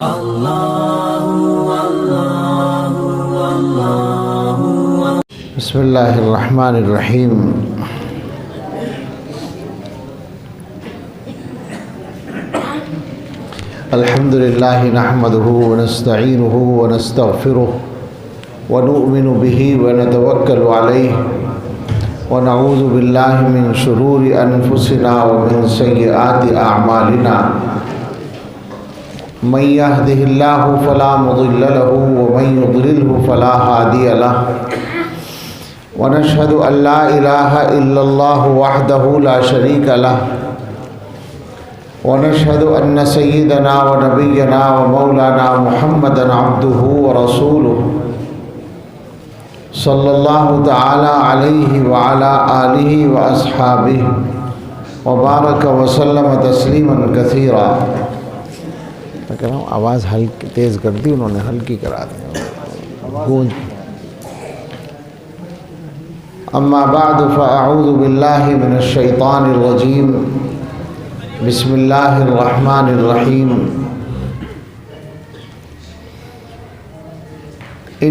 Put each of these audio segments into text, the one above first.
بسم اللہ الرحمن الرحیم الحمد للہ نحمده ونستعینه ونستغفره ونؤمن به ونتوکل علیہ ونعوذ باللہ من شرور انفسنا ومن سیئات اعمالنا من يهده الله فلا مضل له ومن يضلله فلا هادي له ونشهد أن لا إله إلا الله وحده لا شريك له ونشهد أن سيدنا ونبينا ومولانا محمدا عبده ورسوله صلى الله تعالى عليه وعلى آله وأصحابه وبارك وسلم تسليما كثيرا. میں کہہ رہا ہوں آواز ہلکی تیز کر دی انہوں نے، ہلکی کرا دی گونج. اما بعد فاعوذ باللہ من الشیطان الرجیم بسم اللہ الرحمن الرحیم.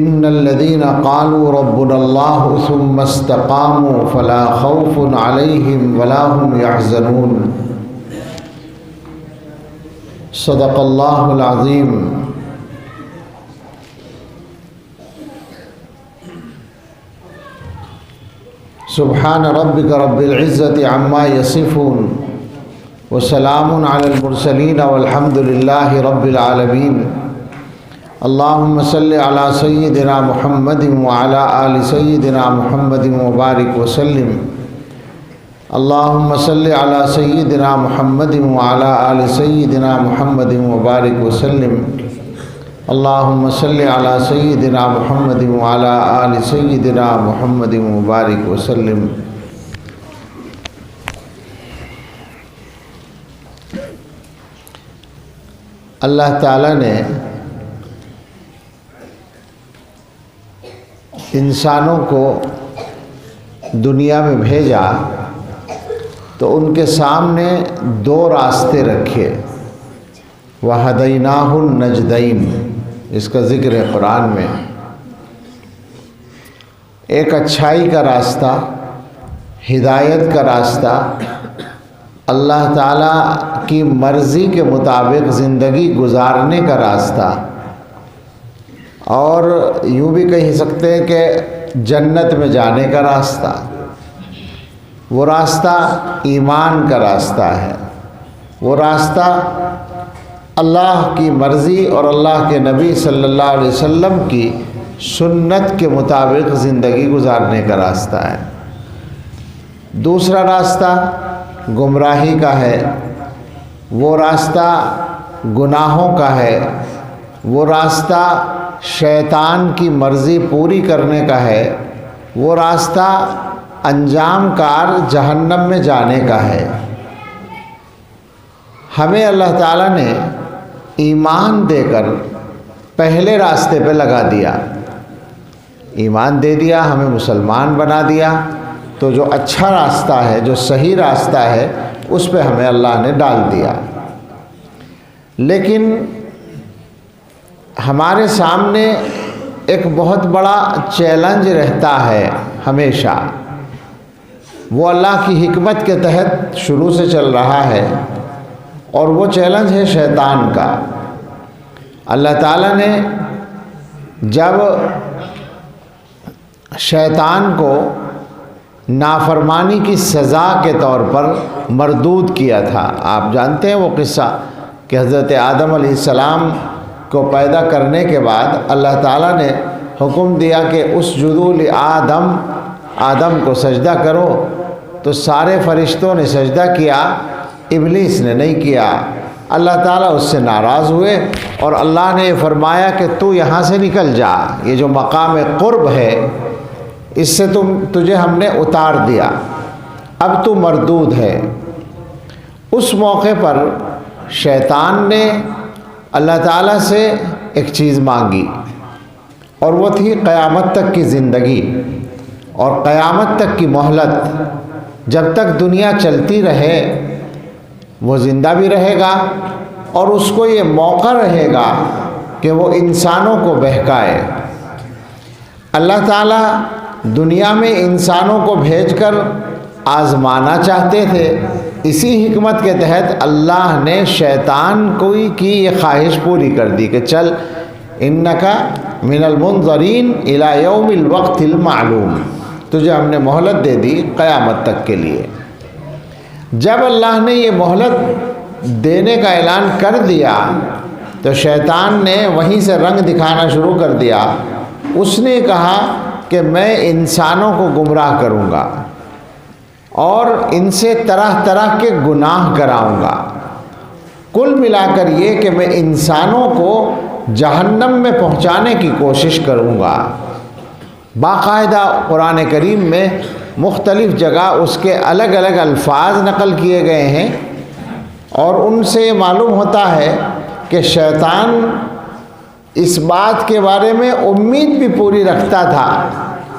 ان الذين قالوا ربنا الله ثم استقاموا فلا خوف عليهم ولا هم يحزنون. صدق اللہ العظیم. سبحان ربک رب العزة عما یصفون وسلام علی المرسلین والحمد للہ رب العالمین. اللہم صل علی سیدنا محمد وعلی آل سیدنا محمد وبارک وسلم. اللہم صل علی سیدنا محمد وعلی آل سیدنا محمد وبارک وسلم. اللہم صل علی سیدنا محمد وعلی آل سیدنا محمد وبارک وسلم. اللہ تعالیٰ نے انسانوں کو دنیا میں بھیجا تو ان کے سامنے دو راستے رکھے. وَهَدَيْنَاهُ النَّجْدَيْنِ، اس کا ذکر ہے قرآن میں. ایک اچھائی کا راستہ، ہدایت کا راستہ، اللہ تعالیٰ کی مرضی کے مطابق زندگی گزارنے کا راستہ، اور یوں بھی کہہ سکتے ہیں کہ جنت میں جانے کا راستہ. وہ راستہ ایمان کا راستہ ہے. وہ راستہ اللہ کی مرضی اور اللہ کے نبی صلی اللہ علیہ وسلم کی سنت کے مطابق زندگی گزارنے کا راستہ ہے. دوسرا راستہ گمراہی کا ہے. وہ راستہ گناہوں کا ہے. وہ راستہ شیطان کی مرضی پوری کرنے کا ہے. وہ راستہ انجام کار جہنم میں جانے کا ہے. ہمیں اللہ تعالیٰ نے ایمان دے کر پہلے راستے پہ لگا دیا. ایمان دے دیا، ہمیں مسلمان بنا دیا، تو جو اچھا راستہ ہے، جو صحیح راستہ ہے، اس پہ ہمیں اللہ نے ڈال دیا. لیکن ہمارے سامنے ایک بہت بڑا چیلنج رہتا ہے ہمیشہ. وہ اللہ کی حکمت کے تحت شروع سے چل رہا ہے، اور وہ چیلنج ہے شیطان کا. اللہ تعالیٰ نے جب شیطان کو نافرمانی کی سزا کے طور پر مردود کیا تھا، آپ جانتے ہیں وہ قصہ کہ حضرت آدم علیہ السلام کو پیدا کرنے کے بعد اللہ تعالیٰ نے حکم دیا کہ اسجدوا لآدم، آدم کو سجدہ کرو، تو سارے فرشتوں نے سجدہ کیا، ابلیس نے نہیں کیا. اللہ تعالیٰ اس سے ناراض ہوئے اور اللہ نے فرمایا کہ تو یہاں سے نکل جا. یہ جو مقام قرب ہے اس سے تجھے ہم نے اتار دیا، اب تو مردود ہے. اس موقع پر شیطان نے اللہ تعالیٰ سے ایک چیز مانگی، اور وہ تھی قیامت تک کی زندگی اور قیامت تک کی مہلت. جب تک دنیا چلتی رہے وہ زندہ بھی رہے گا اور اس کو یہ موقع رہے گا کہ وہ انسانوں کو بہکائے۔ اللہ تعالیٰ دنیا میں انسانوں کو بھیج کر آزمانا چاہتے تھے، اسی حکمت کے تحت اللہ نے شیطان کی یہ خواہش پوری کر دی کہ چل انکا من المنظرین الی یوم الوقت المعلوم، تجھے ہم نے مہلت دے دی قیامت تک کے لیے۔ جب اللہ نے یہ مہلت دینے کا اعلان کر دیا تو شیطان نے وہیں سے رنگ دکھانا شروع کر دیا۔ اس نے کہا کہ میں انسانوں کو گمراہ کروں گا اور ان سے طرح طرح کے گناہ کراؤں گا، کل ملا کر یہ کہ میں انسانوں کو جہنم میں پہنچانے کی کوشش کروں گا۔ باقاعدہ قرآن کریم میں مختلف جگہ اس کے الگ الگ الفاظ نقل کیے گئے ہیں، اور ان سے یہ معلوم ہوتا ہے کہ شیطان اس بات کے بارے میں امید بھی پوری رکھتا تھا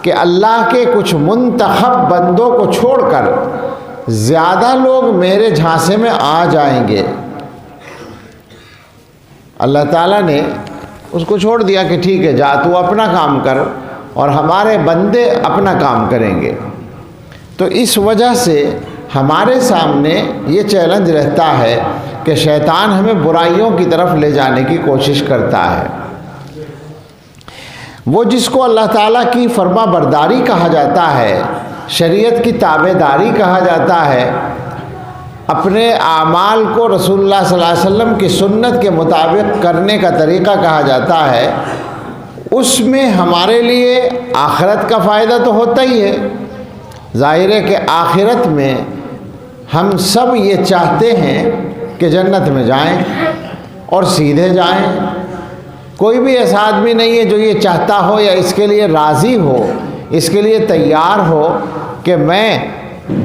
کہ اللہ کے کچھ منتخب بندوں کو چھوڑ کر زیادہ لوگ میرے جھانسے میں آ جائیں گے۔ اللہ تعالیٰ نے اس کو چھوڑ دیا کہ ٹھیک ہے، جا تو اپنا کام کر اور ہمارے بندے اپنا کام کریں گے۔ تو اس وجہ سے ہمارے سامنے یہ چیلنج رہتا ہے کہ شیطان ہمیں برائیوں کی طرف لے جانے کی کوشش کرتا ہے۔ وہ جس کو اللہ تعالیٰ کی فرما برداری کہا جاتا ہے، شریعت کی تابع داری کہا جاتا ہے، اپنے اعمال کو رسول اللہ صلی اللہ علیہ وسلم کی سنت کے مطابق کرنے کا طریقہ کہا جاتا ہے، اس میں ہمارے لیے آخرت کا فائدہ تو ہوتا ہی ہے۔ ظاہر ہے کہ آخرت میں ہم سب یہ چاہتے ہیں کہ جنت میں جائیں اور سیدھے جائیں۔ کوئی بھی ایسا آدمی نہیں ہے جو یہ چاہتا ہو یا اس کے لیے راضی ہو، اس کے لیے تیار ہو کہ میں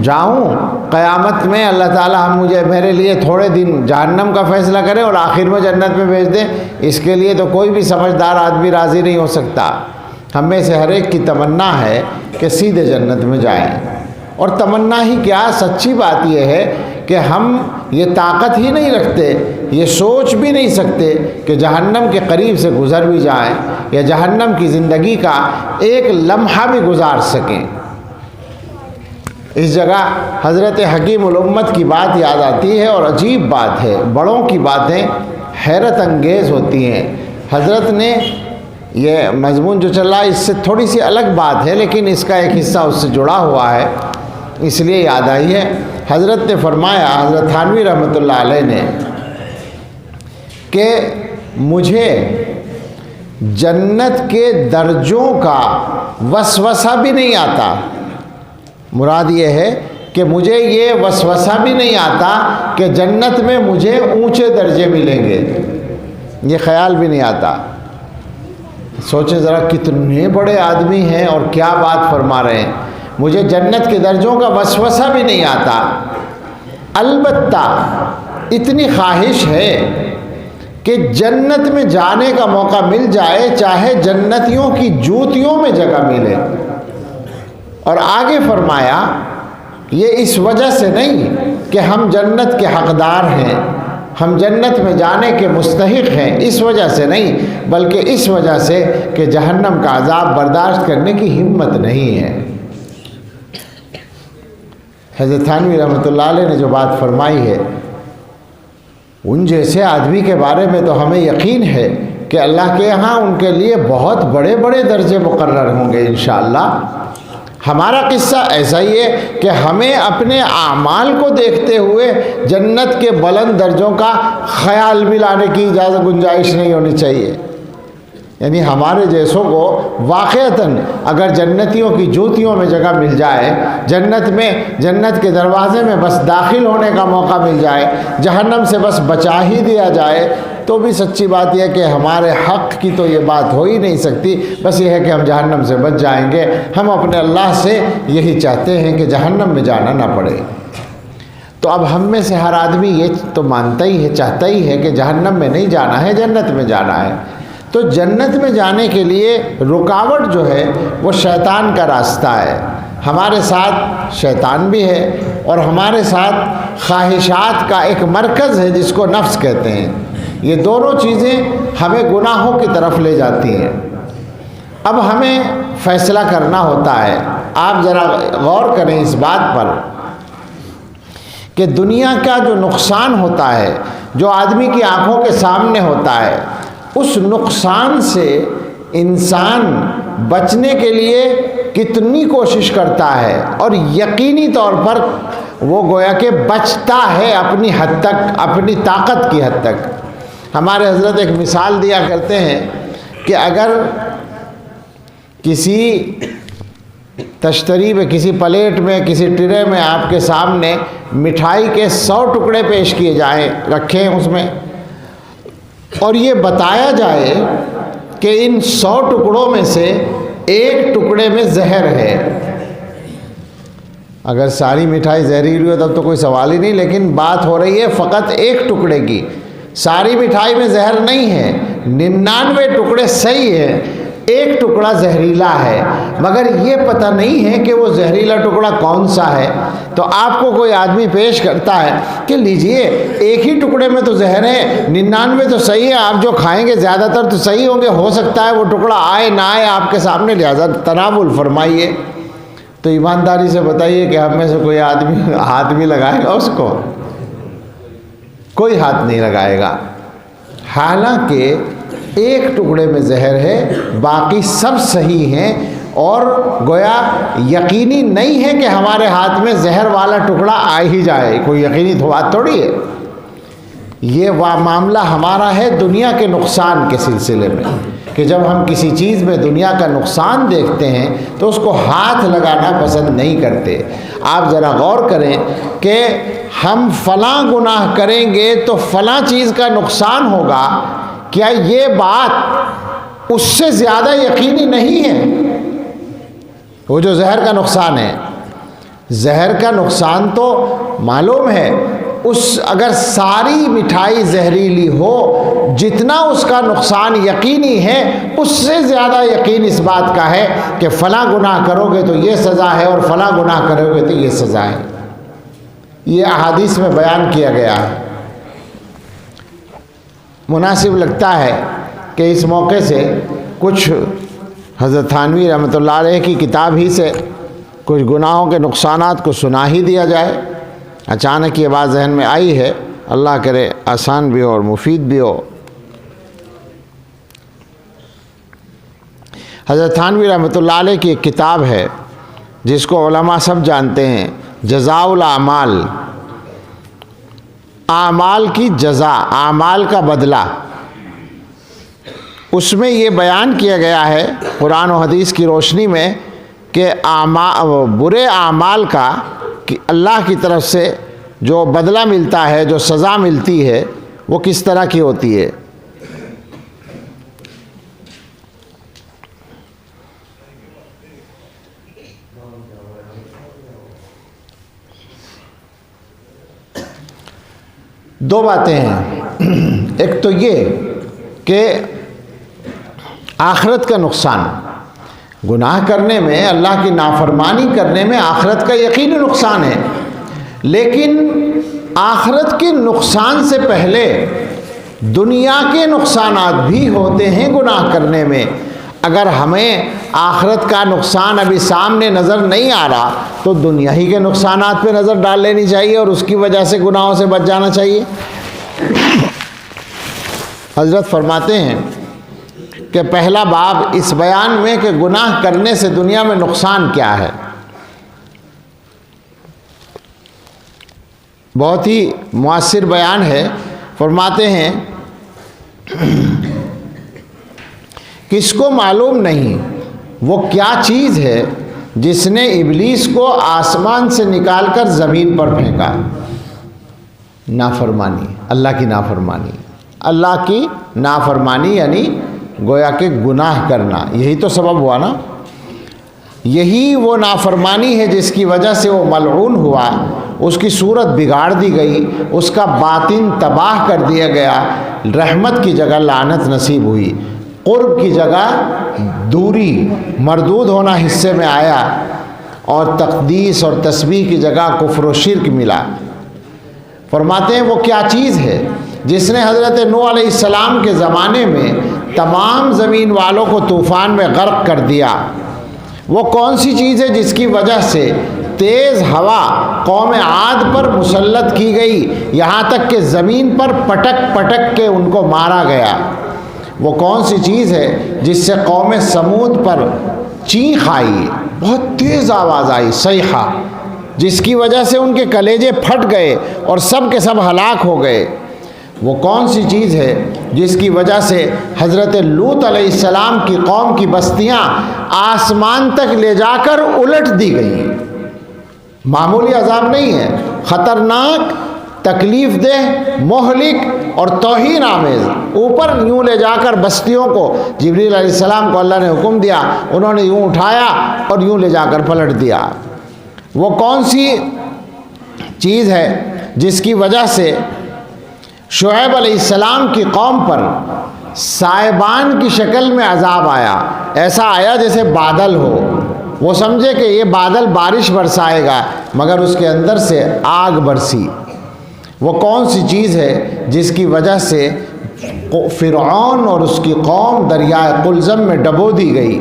جاؤں قیامت میں اللہ تعالیٰ میرے لیے تھوڑے دن جہنم کا فیصلہ کرے اور آخر میں جنت میں بھیج دیں۔ اس کے لیے تو کوئی بھی سمجھدار آدمی راضی نہیں ہو سکتا۔ ہم میں سے ہر ایک کی تمنا ہے کہ سیدھے جنت میں جائیں، اور تمنا ہی کیا، سچی بات یہ ہے کہ ہم یہ طاقت ہی نہیں رکھتے، یہ سوچ بھی نہیں سکتے کہ جہنم کے قریب سے گزر بھی جائیں یا جہنم کی زندگی کا ایک لمحہ بھی گزار سکیں۔ اس جگہ حضرت حکیم الامت کی بات یاد آتی ہے، اور عجیب بات ہے، بڑوں کی باتیں حیرت انگیز ہوتی ہیں۔ حضرت نے یہ مضمون جو چل رہا ہے اس سے تھوڑی سی الگ بات ہے، لیکن اس کا ایک حصہ اس سے جڑا ہوا ہے، اس لیے یاد آئی ہے۔ حضرت نے فرمایا، حضرت تھانوی رحمۃ اللہ علیہ نے، کہ مجھے جنت کے درجوں کا وسوسہ بھی نہیں آتا۔ مراد یہ ہے کہ مجھے یہ وسوسہ بھی نہیں آتا کہ جنت میں مجھے اونچے درجے ملیں گے، یہ خیال بھی نہیں آتا۔ سوچیں ذرا کتنے بڑے آدمی ہیں اور کیا بات فرما رہے ہیں، مجھے جنت کے درجوں کا وسوسہ بھی نہیں آتا۔ البتہ اتنی خواہش ہے کہ جنت میں جانے کا موقع مل جائے، چاہے جنتیوں کی جوتیوں میں جگہ ملے۔ اور آگے فرمایا، یہ اس وجہ سے نہیں کہ ہم جنت کے حقدار ہیں، ہم جنت میں جانے کے مستحق ہیں، اس وجہ سے نہیں، بلکہ اس وجہ سے کہ جہنم کا عذاب برداشت کرنے کی ہمت نہیں ہے۔ حضرت تھانوی رحمۃ اللہ علیہ نے جو بات فرمائی ہے، ان جیسے آدمی کے بارے میں تو ہمیں یقین ہے کہ اللہ کے یہاں ان کے لیے بہت بڑے بڑے درجے مقرر ہوں گے انشاءاللہ۔ ہمارا قصہ ایسا ہی ہے کہ ہمیں اپنے اعمال کو دیکھتے ہوئے جنت کے بلند درجوں کا خیال بھی لانے کی اجازت گنجائش نہیں ہونی چاہیے۔ یعنی ہمارے جیسوں کو واقعتاً اگر جنتیوں کی جوتیوں میں جگہ مل جائے، جنت میں جنت کے دروازے میں بس داخل ہونے کا موقع مل جائے، جہنم سے بس بچا ہی دیا جائے، تو بھی سچی بات یہ کہ ہمارے حق کی تو یہ بات ہو ہی نہیں سکتی۔ بس یہ ہے کہ ہم جہنم سے بچ جائیں گے۔ ہم اپنے اللہ سے یہی چاہتے ہیں کہ جہنم میں جانا نہ پڑے۔ تو اب ہم میں سے ہر آدمی یہ تو مانتا ہی ہے، چاہتا ہی ہے کہ جہنم میں نہیں جانا ہے، جنت میں جانا ہے۔ تو جنت میں جانے کے لیے رکاوٹ جو ہے وہ شیطان کا راستہ ہے۔ ہمارے ساتھ شیطان بھی ہے اور ہمارے ساتھ خواہشات کا ایک مرکز ہے جس کو نفس کہتے ہیں. یہ دونوں چیزیں ہمیں گناہوں کی طرف لے جاتی ہیں. اب ہمیں فیصلہ کرنا ہوتا ہے. آپ ذرا غور کریں اس بات پر کہ دنیا کا جو نقصان ہوتا ہے، جو آدمی کی آنکھوں کے سامنے ہوتا ہے، اس نقصان سے انسان بچنے کے لیے کتنی کوشش کرتا ہے، اور یقینی طور پر وہ گویا کہ بچتا ہے اپنی حد تک، اپنی طاقت کی حد تک. ہمارے حضرت ایک مثال دیا کرتے ہیں کہ اگر کسی تشتری میں، کسی پلیٹ میں، کسی ٹرے میں آپ کے سامنے مٹھائی کے 100 ٹکڑے پیش کیے جائیں، رکھیں اس میں، اور یہ بتایا جائے کہ ان 100 ٹکڑوں میں سے ایک ٹکڑے میں زہر ہے. اگر ساری مٹھائی زہریلی ہو تب تو کوئی سوال ہی نہیں، لیکن بات ہو رہی ہے فقط ایک ٹکڑے کی. ساری مٹھائی میں زہر نہیں ہے، 99 ٹکڑے صحیح ہیں، ایک ٹکڑا زہریلا ہے، مگر یہ پتہ نہیں ہے کہ وہ زہریلا ٹکڑا کون سا ہے. تو آپ کو کوئی آدمی پیش کرتا ہے کہ لیجئے ایک ہی ٹکڑے میں تو زہر ہے، 99 تو صحیح ہے، آپ جو کھائیں گے زیادہ تر تو صحیح ہوں گے، ہو سکتا ہے وہ ٹکڑا آئے نہ آئے آپ کے سامنے، لہذا تناول فرمائیے. تو ایمانداری سے بتائیے کہ ہم میں سے کوئی آدمی ہاتھ بھی لگائے گا اس کو؟ کوئی ہاتھ نہیں لگائے گا. حالانکہ ایک ٹکڑے میں زہر ہے، باقی سب صحیح ہیں، اور گویا یقینی نہیں ہے کہ ہمارے ہاتھ میں زہر والا ٹکڑا آ ہی جائے. کوئی یقینی بات تھوڑی ہے. یہ معاملہ ہمارا ہے دنیا کے نقصان کے سلسلے میں، کہ جب ہم کسی چیز میں دنیا کا نقصان دیکھتے ہیں تو اس کو ہاتھ لگانا پسند نہیں کرتے. آپ ذرا غور کریں کہ ہم فلاں گناہ کریں گے تو فلاں چیز کا نقصان ہوگا، کیا یہ بات اس سے زیادہ یقینی نہیں ہے؟ وہ جو زہر کا نقصان ہے، زہر کا نقصان تو معلوم ہے. اگر ساری مٹھائی زہریلی ہو، جتنا اس کا نقصان یقینی ہے اس سے زیادہ یقین اس بات کا ہے کہ فلاں گناہ کرو گے تو یہ سزا ہے اور فلاں گناہ کرو گے تو یہ سزا ہے. یہ احادیث میں بیان کیا گیا ہے. مناسب لگتا ہے کہ اس موقع سے کچھ حضرت تھانوی رحمۃ اللہ علیہ کی کتاب ہی سے کچھ گناہوں کے نقصانات کو سنا ہی دیا جائے. اچانک یہ بات ذہن میں آئی ہے، اللہ کرے آسان بھی ہو اور مفید بھی ہو. حضرت تھانوی رحمۃ اللہ علیہ کی ایک کتاب ہے جس کو علماء سب جانتے ہیں، جزاء الاعمال، اعمال کی جزا، اعمال کا بدلہ. اس میں یہ بیان کیا گیا ہے قرآن و حدیث کی روشنی میں کہ برے اعمال کا کہ اللہ کی طرف سے جو بدلہ ملتا ہے، جو سزا ملتی ہے، وہ کس طرح کی ہوتی ہے. دو باتیں ہیں. ایک تو یہ کہ آخرت کا نقصان، گناہ کرنے میں، اللہ کی نافرمانی کرنے میں آخرت کا یقینی نقصان ہے، لیکن آخرت کے نقصان سے پہلے دنیا کے نقصانات بھی ہوتے ہیں گناہ کرنے میں. اگر ہمیں آخرت کا نقصان ابھی سامنے نظر نہیں آ رہا تو دنیا ہی کے نقصانات پہ نظر ڈال لینی چاہیے اور اس کی وجہ سے گناہوں سے بچ جانا چاہیے. حضرت فرماتے ہیں کہ پہلا باب اس بیان میں کہ گناہ کرنے سے دنیا میں نقصان کیا ہے، بہت ہی مؤثر بیان ہے. فرماتے ہیں کس کو معلوم نہیں وہ کیا چیز ہے جس نے ابلیس کو آسمان سے نکال کر زمین پر پھینکا. نافرمانی، اللہ کی نافرمانی. اللہ کی نافرمانی یعنی گویا کہ گناہ کرنا، یہی تو سبب ہوا نا. یہی وہ نافرمانی ہے جس کی وجہ سے وہ ملعون ہوا، اس کی صورت بگاڑ دی گئی، اس کا باطن تباہ کر دیا گیا. رحمت کی جگہ لعنت نصیب ہوئی، قرب کی جگہ دوری، مردود ہونا حصے میں آیا، اور تقدیس اور تسبیح کی جگہ کفر و شرک ملا. فرماتے ہیں وہ کیا چیز ہے جس نے حضرت نوح علیہ السلام کے زمانے میں تمام زمین والوں کو طوفان میں غرق کر دیا؟ وہ کون سی چیز ہے جس کی وجہ سے تیز ہوا قوم عاد پر مسلط کی گئی، یہاں تک کہ زمین پر پٹک پٹک کے ان کو مارا گیا؟ وہ کون سی چیز ہے جس سے قوم سمود پر چیخ آئی، بہت تیز آواز آئی، صیحہ، جس کی وجہ سے ان کے کلیجے پھٹ گئے اور سب کے سب ہلاک ہو گئے؟ وہ کون سی چیز ہے جس کی وجہ سے حضرت لوط علیہ السلام کی قوم کی بستیاں آسمان تک لے جا کر الٹ دی گئی؟ معمولی عذاب نہیں ہے، خطرناک، تکلیف دہ، مہلک اور توہین آمیز۔ اوپر یوں لے جا کر بستیوں کو جبریل علیہ السلام کو اللہ نے حکم دیا، انہوں نے یوں اٹھایا اور یوں لے جا کر پلٹ دیا۔ وہ کون سی چیز ہے جس کی وجہ سے شعیب علیہ السلام کی قوم پر سائبان کی شکل میں عذاب آیا؟ ایسا آیا جیسے بادل ہو، وہ سمجھے کہ یہ بادل بارش برسائے گا، مگر اس کے اندر سے آگ برسی۔ وہ کون سی چیز ہے جس کی وجہ سے فرعون اور اس کی قوم دریائے قلزم میں ڈبو دی گئی؟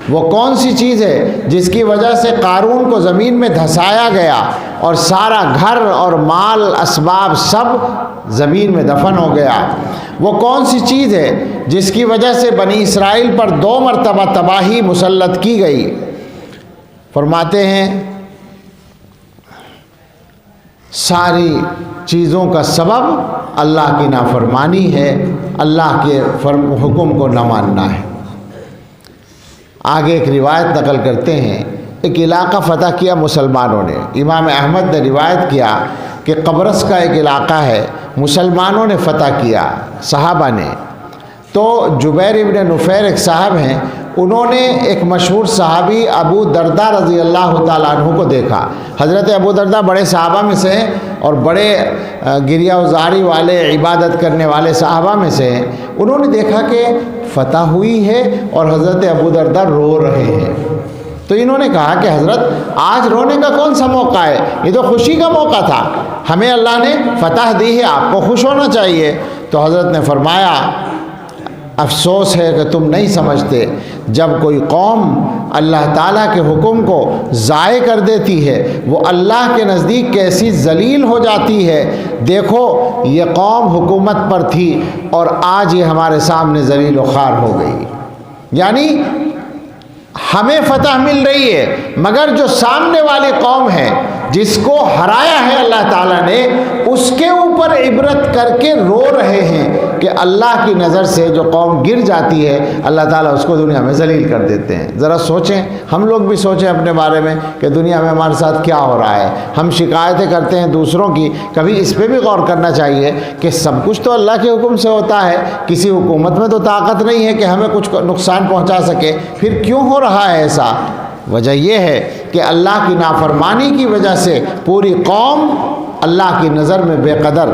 وہ کون سی چیز ہے جس کی وجہ سے قارون کو زمین میں دھسایا گیا اور سارا گھر اور مال اسباب سب زمین میں دفن ہو گیا؟ وہ کون سی چیز ہے جس کی وجہ سے بنی اسرائیل پر 2 مرتبہ تباہی مسلط کی گئی؟ فرماتے ہیں ساری چیزوں کا سبب اللہ کی نافرمانی ہے، اللہ کے حکم کو نہ ماننا ہے۔ آگے ایک روایت نقل کرتے ہیں، ایک علاقہ فتح کیا مسلمانوں نے۔ امام احمد نے روایت کیا کہ قبرص کا ایک علاقہ ہے، مسلمانوں نے فتح کیا، صحابہ نے۔ تو جبیر ابن نفیر ایک صاحب ہیں، انہوں نے ایک مشہور صحابی ابو دردہ رضی اللہ تعالیٰ عنہ کو دیکھا۔ حضرت ابو دردہ بڑے صحابہ میں سے ہیں اور بڑے گریہ وزاری والے، عبادت کرنے والے صحابہ میں سے ہیں۔ انہوں نے دیکھا کہ فتح ہوئی ہے اور حضرت ابو دردہ رو رہے ہیں۔ تو انہوں نے کہا کہ حضرت آج رونے کا کون سا موقع ہے، یہ تو خوشی کا موقع تھا، ہمیں اللہ نے فتح دی ہے، آپ کو خوش ہونا چاہیے۔ تو حضرت نے فرمایا افسوس ہے کہ تم نہیں سمجھتے، جب کوئی قوم اللہ تعالیٰ کے حکم کو ضائع کر دیتی ہے وہ اللہ کے نزدیک کیسی ذلیل ہو جاتی ہے۔ دیکھو یہ قوم حکومت پر تھی اور آج یہ ہمارے سامنے ذلیل و خوار ہو گئی۔ یعنی ہمیں فتح مل رہی ہے، مگر جو سامنے والی قوم ہے جس کو ہرایا ہے اللہ تعالیٰ نے، اس کے اوپر عبرت کر کے رو رہے ہیں کہ اللہ کی نظر سے جو قوم گر جاتی ہے اللہ تعالیٰ اس کو دنیا میں ذلیل کر دیتے ہیں۔ ذرا سوچیں، ہم لوگ بھی سوچیں اپنے بارے میں کہ دنیا میں ہمارے ساتھ کیا ہو رہا ہے۔ ہم شکایتیں کرتے ہیں دوسروں کی، کبھی اس پہ بھی غور کرنا چاہیے کہ سب کچھ تو اللہ کے حکم سے ہوتا ہے، کسی حکومت میں تو طاقت نہیں ہے کہ ہمیں کچھ نقصان پہنچا سکے، پھر کیوں ہو رہا ہے ایسا؟ وجہ یہ ہے کہ اللہ کی نافرمانی کی وجہ سے پوری قوم اللہ کی نظر میں بے قدر۔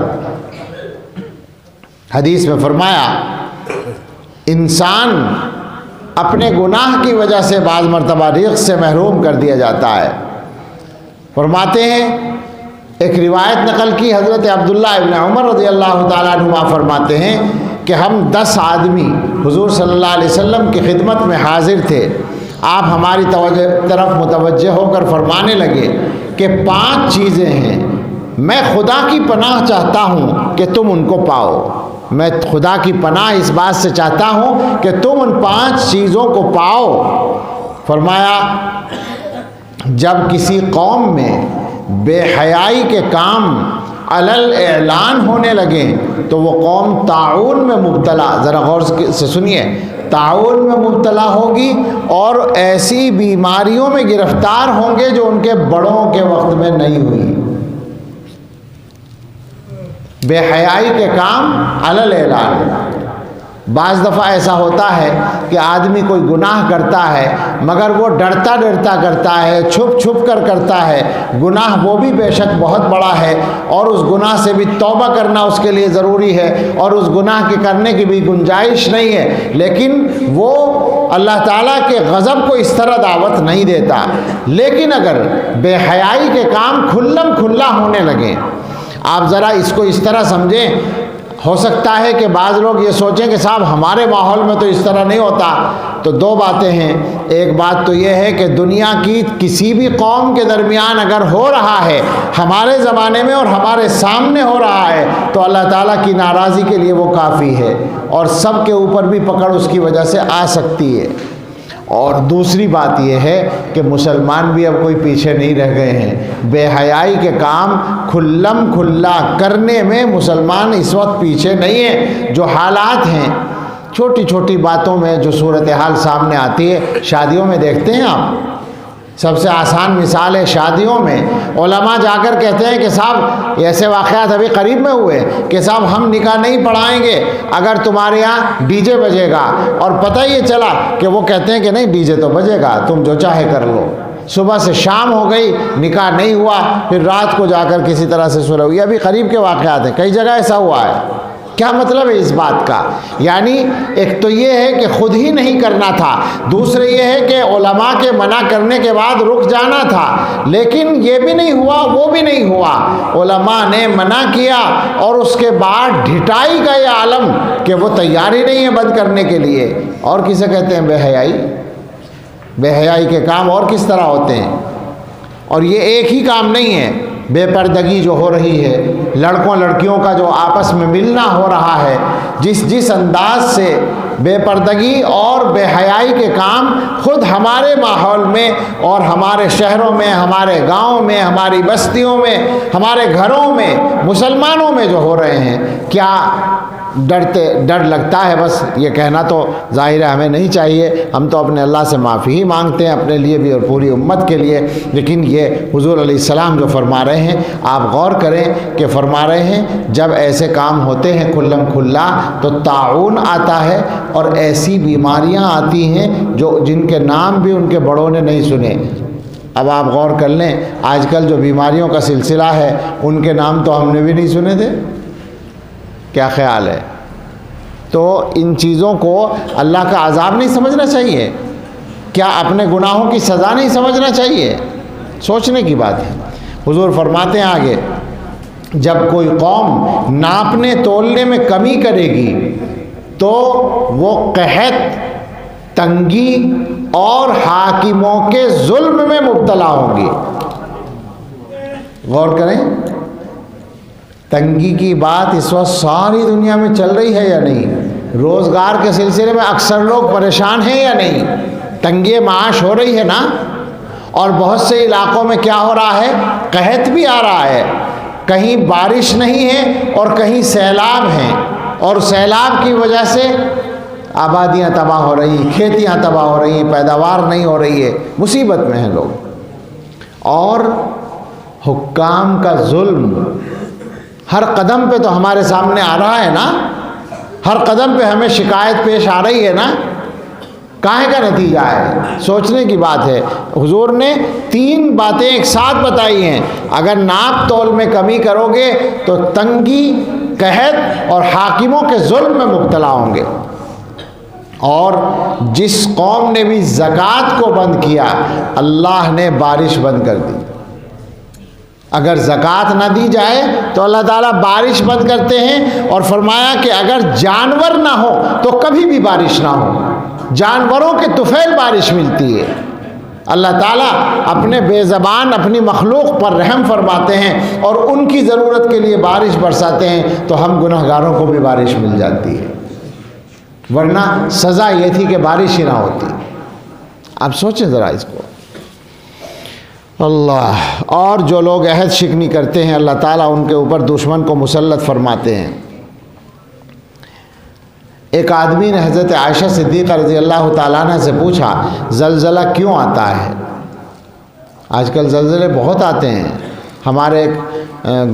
حدیث میں فرمایا انسان اپنے گناہ کی وجہ سے بعض مرتبہ رزق سے محروم کر دیا جاتا ہے۔ فرماتے ہیں ایک روایت نقل کی حضرت عبداللہ ابن عمر رضی اللہ تعالیٰ عنہما فرماتے ہیں کہ ہم 10 آدمی حضور صلی اللہ علیہ وسلم کی خدمت میں حاضر تھے۔ آپ ہماری طرف متوجہ ہو کر فرمانے لگے کہ 5 چیزیں ہیں، میں خدا کی پناہ چاہتا ہوں کہ تم ان کو پاؤ۔ میں خدا کی پناہ اس بات سے چاہتا ہوں کہ تم ان 5 چیزوں کو پاؤ۔ فرمایا جب کسی قوم میں بے حیائی کے کام علل اعلان ہونے لگیں تو وہ قوم طاعون میں مبتلا، ذرا غور سے سنیے، طاعون میں مبتلا ہوگی اور ایسی بیماریوں میں گرفتار ہوں گے جو ان کے بڑوں کے وقت میں نہیں ہوئی۔ بے حیائی کے کام علل اعلان۔ بعض دفعہ ایسا ہوتا ہے کہ آدمی کوئی گناہ کرتا ہے مگر وہ ڈرتا ڈرتا کرتا ہے، چھپ چھپ کر کرتا ہے۔ گناہ وہ بھی بے شک بہت بڑا ہے اور اس گناہ سے بھی توبہ کرنا اس کے لیے ضروری ہے اور اس گناہ کے کرنے کی بھی گنجائش نہیں ہے، لیکن وہ اللہ تعالیٰ کے غضب کو اس طرح دعوت نہیں دیتا۔ لیکن اگر بے حیائی کے کام کھلم کھلا ہونے لگیں، آپ ذرا اس کو اس طرح سمجھیں. ہو سکتا ہے کہ بعض لوگ یہ سوچیں کہ صاحب ہمارے ماحول میں تو اس طرح نہیں ہوتا. تو دو باتیں ہیں. ایک بات تو یہ ہے کہ دنیا کی کسی بھی قوم کے درمیان اگر ہو رہا ہے ہمارے زمانے میں اور ہمارے سامنے ہو رہا ہے تو اللہ تعالیٰ کی ناراضی کے لیے وہ کافی ہے، اور سب کے اوپر بھی پکڑ اس کی وجہ سے آ سکتی ہے. اور دوسری بات یہ ہے کہ مسلمان بھی اب کوئی پیچھے نہیں رہ گئے ہیں. بے حیائی کے کام کھلم کھلا کرنے میں مسلمان اس وقت پیچھے نہیں ہیں. جو حالات ہیں چھوٹی چھوٹی باتوں میں جو صورتحال سامنے آتی ہے، شادیوں میں دیکھتے ہیں آپ، سب سے آسان مثال ہے شادیوں میں علماء جا کر کہتے ہیں کہ صاحب ایسے واقعات ابھی قریب میں ہوئے کہ صاحب ہم نکاح نہیں پڑھائیں گے اگر تمہارے یہاں ڈی جے بجے گا. اور پتہ یہ چلا کہ وہ کہتے ہیں کہ نہیں ڈی جے تو بجے گا، تم جو چاہے کر لو. صبح سے شام ہو گئی، نکاح نہیں ہوا، پھر رات کو جا کر کسی طرح سے صلح ہوئی. ابھی قریب کے واقعات ہیں، کئی جگہ ایسا ہوا ہے. کیا مطلب ہے اس بات کا؟ یعنی ایک تو یہ ہے کہ خود ہی نہیں کرنا تھا، دوسرے یہ ہے کہ علماء کے منع کرنے کے بعد رک جانا تھا، لیکن یہ بھی نہیں ہوا وہ بھی نہیں ہوا. علماء نے منع کیا اور اس کے بعد ڈھٹائی کا یہ عالم کہ وہ تیار ہی نہیں ہے بند کرنے کے لیے. اور کسے کہتے ہیں بے حیائی. بے حیائی کے کام اور کس طرح ہوتے ہیں. اور یہ ایک ہی کام نہیں ہے. بے پردگی جو ہو رہی ہے، لڑکوں لڑکیوں کا جو آپس میں ملنا ہو رہا ہے، جس انداز سے بے پردگی اور بے حیائی کے کام خود ہمارے ماحول میں اور ہمارے شہروں میں، ہمارے گاؤں میں، ہماری بستیوں میں، ہمارے گھروں میں، مسلمانوں میں جو ہو رہے ہیں، کیا ڈر لگتا ہے. بس یہ کہنا تو ظاہر ہے ہمیں نہیں چاہیے، ہم تو اپنے اللہ سے معافی ہی مانگتے ہیں اپنے لیے بھی اور پوری امت کے لیے. لیکن یہ حضور علیہ السلام جو فرما رہے ہیں، آپ غور کریں کہ فرما رہے ہیں جب ایسے کام ہوتے ہیں کھلم کھلا تو طاعون آتا ہے اور ایسی بیماریاں آتی ہیں جن کے نام بھی ان کے بڑوں نے نہیں سنے. اب آپ غور کر لیں، آج کل جو بیماریوں کا سلسلہ ہے ان کے نام تو ہم نے بھی نہیں سنے تھے. کیا خیال ہے؟ تو ان چیزوں کو اللہ کا عذاب نہیں سمجھنا چاہیے؟ کیا اپنے گناہوں کی سزا نہیں سمجھنا چاہیے؟ سوچنے کی بات ہے. حضور فرماتے ہیں آگے، جب کوئی قوم ناپنے تولنے میں کمی کرے گی تو وہ قحط، تنگی اور حاکموں کے ظلم میں مبتلا ہوں گی. غور کریں، تنگی کی بات اس وقت ساری دنیا میں چل رہی ہے یا نہیں؟ روزگار کے سلسلے میں اکثر لوگ پریشان ہیں یا نہیں؟ تنگی معاش ہو رہی ہے نا. اور بہت سے علاقوں میں کیا ہو رہا ہے؟ قحط بھی آ رہا ہے. کہیں بارش نہیں ہے اور کہیں سیلاب ہیں، اور سیلاب کی وجہ سے آبادیاں تباہ ہو رہی ہیں، کھیتیاں تباہ ہو رہی ہیں، پیداوار نہیں ہو رہی ہے، مصیبت میں ہیں لوگ. اور حکام کا ظلم ہر قدم پہ تو ہمارے سامنے آ رہا ہے نا. ہر قدم پہ ہمیں شکایت پیش آ رہی ہے نا. کاہے کا نتیجہ ہے؟ سوچنے کی بات ہے. حضور نے 3 باتیں ایک ساتھ بتائی ہیں. اگر ناپ تول میں کمی کرو گے تو تنگی، قحط اور حاکموں کے ظلم میں مبتلا ہوں گے. اور جس قوم نے بھی زکوٰۃ کو بند کیا اللہ نے بارش بند کر دی. اگر زکوٰۃ نہ دی جائے تو اللہ تعالیٰ بارش بند کرتے ہیں، اور فرمایا کہ اگر جانور نہ ہو تو کبھی بھی بارش نہ ہو. جانوروں کے طفیل بارش ملتی ہے. اللہ تعالیٰ اپنے بے زبان اپنی مخلوق پر رحم فرماتے ہیں اور ان کی ضرورت کے لیے بارش برساتے ہیں، تو ہم گنہگاروں کو بھی بارش مل جاتی ہے. ورنہ سزا یہ تھی کہ بارش ہی نہ ہوتی. آپ سوچیں ذرا اس کو. اللہ. اور جو لوگ عہد شکنی کرتے ہیں اللہ تعالیٰ ان کے اوپر دشمن کو مسلط فرماتے ہیں. ایک آدمی نے حضرت عائشہ صدیقہ رضی اللہ تعالیٰ عنہ سے پوچھا زلزلہ کیوں آتا ہے؟ آج کل زلزلے بہت آتے ہیں. ہمارے ایک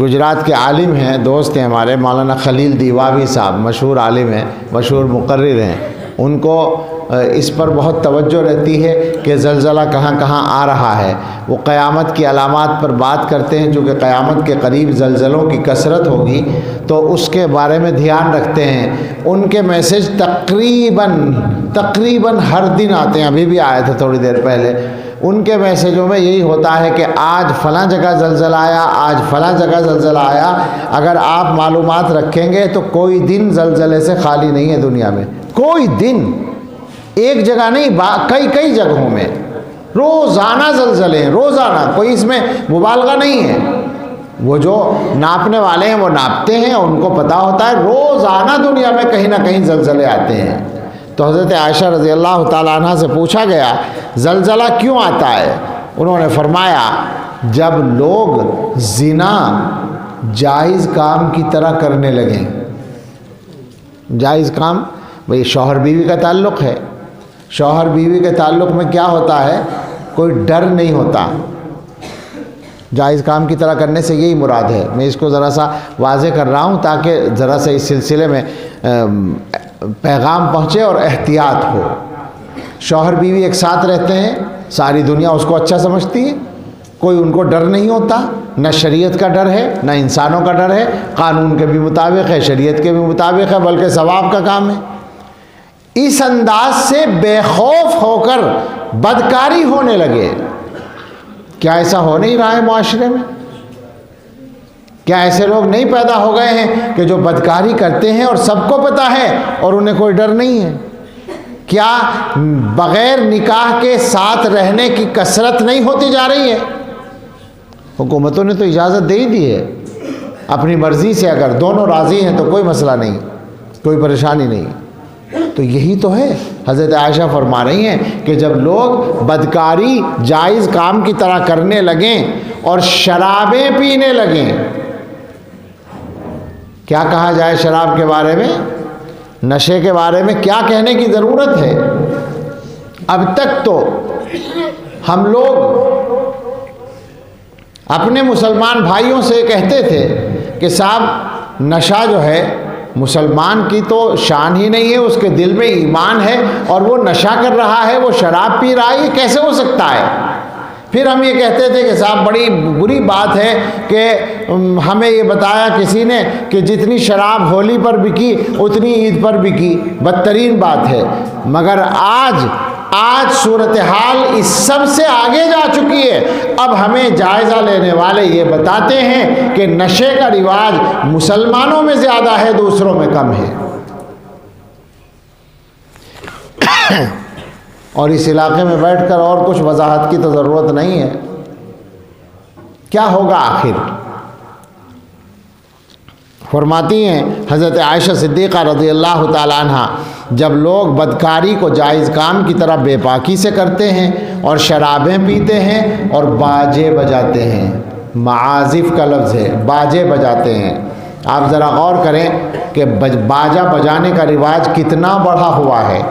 گجرات کے عالم ہیں، دوست ہیں ہمارے، مولانا خلیل دیواوی صاحب، مشہور عالم ہیں، مشہور مقرر ہیں. ان کو اس پر بہت توجہ رہتی ہے کہ زلزلہ کہاں کہاں آ رہا ہے. وہ قیامت کی علامات پر بات کرتے ہیں، چونکہ قیامت کے قریب زلزلوں کی کثرت ہوگی تو اس کے بارے میں دھیان رکھتے ہیں. ان کے میسج تقریباً ہر دن آتے ہیں. ابھی بھی آئے تھے تھوڑی دیر پہلے. ان کے میسیجوں میں یہی ہوتا ہے کہ آج فلاں جگہ زلزلہ آیا، آج فلاں جگہ زلزلہ آیا۔ اگر آپ معلومات رکھیں گے تو کوئی دن زلزلے سے خالی نہیں ہے دنیا میں، کوئی دن، ایک جگہ نہیں، کئی جگہوں میں روزانہ زلزلے ہیں، روزانہ، کوئی اس میں مبالغہ نہیں ہے۔ وہ جو ناپنے والے ہیں وہ ناپتے ہیں، ان کو پتہ ہوتا ہے روزانہ دنیا میں کہیں نہ کہیں زلزلے آتے ہیں۔ تو حضرت عائشہ رضی اللہ تعالیٰ عنہ سے پوچھا گیا زلزلہ کیوں آتا ہے؟ انہوں نے فرمایا جب لوگ زنا جائز کام کی طرح کرنے لگیں۔ جائز کام، بھئی شوہر بیوی کا تعلق ہے، شوہر بیوی کے تعلق میں کیا ہوتا ہے؟ کوئی ڈر نہیں ہوتا۔ جائز کام کی طرح کرنے سے یہی مراد ہے۔ میں اس کو ذرا سا واضح کر رہا ہوں تاکہ ذرا سا اس سلسلے میں پیغام پہنچے اور احتیاط ہو۔ شوہر بیوی ایک ساتھ رہتے ہیں، ساری دنیا اس کو اچھا سمجھتی ہے، کوئی ان کو ڈر نہیں ہوتا، نہ شریعت کا ڈر ہے نہ انسانوں کا ڈر ہے، قانون کے بھی مطابق ہے، شریعت کے بھی مطابق ہے، بلکہ ثواب کا کام ہے۔ اس انداز سے بے خوف ہو کر بدکاری ہونے لگے۔ کیا ایسا ہو نہیں رہا ہے معاشرے میں؟ کیا ایسے لوگ نہیں پیدا ہو گئے ہیں کہ جو بدکاری کرتے ہیں اور سب کو پتہ ہے اور انہیں کوئی ڈر نہیں ہے؟ کیا بغیر نکاح کے ساتھ رہنے کی کثرت نہیں ہوتی جا رہی ہے؟ حکومتوں نے تو اجازت دے ہی دی ہے، اپنی مرضی سے اگر دونوں راضی ہیں تو کوئی مسئلہ نہیں، کوئی پریشانی نہیں۔ تو یہی تو ہے، حضرت عائشہ فرما رہی ہیں کہ جب لوگ بدکاری جائز کام کی طرح کرنے لگیں اور شرابیں پینے لگیں، کیا کہا جائے شراب کے بارے میں، نشے کے بارے میں کیا کہنے کی ضرورت ہے؟ اب تک تو ہم لوگ اپنے مسلمان بھائیوں سے کہتے تھے کہ صاحب نشہ جو ہے مسلمان کی تو شان ہی نہیں ہے، اس کے دل میں ایمان ہے اور وہ نشہ کر رہا ہے، وہ شراب پی رہا ہے، یہ کیسے ہو سکتا ہے؟ پھر ہم یہ کہتے تھے کہ صاحب بڑی بری بات ہے کہ ہمیں یہ بتایا کسی نے کہ جتنی شراب ہولی پر بکی اتنی عید پر بکی، بدترین بات ہے۔ مگر آج صورتحال اس سب سے آگے جا چکی ہے۔ اب ہمیں جائزہ لینے والے یہ بتاتے ہیں کہ نشے کا رواج مسلمانوں میں زیادہ ہے، دوسروں میں کم ہے۔ اور اس علاقے میں بیٹھ کر اور کچھ وضاحت کی تو ضرورت نہیں ہے۔ کیا ہوگا آخر؟ فرماتی ہیں حضرت عائشہ صدیقہ رضی اللہ تعالیٰ عنہ جب لوگ بدکاری کو جائز کام کی طرح بے پاکی سے کرتے ہیں اور شرابیں پیتے ہیں اور باجے بجاتے ہیں، معازف کا لفظ ہے، باجے بجاتے ہیں۔ آپ ذرا غور کریں کہ باجا بجانے کا رواج کتنا بڑھا ہوا ہے۔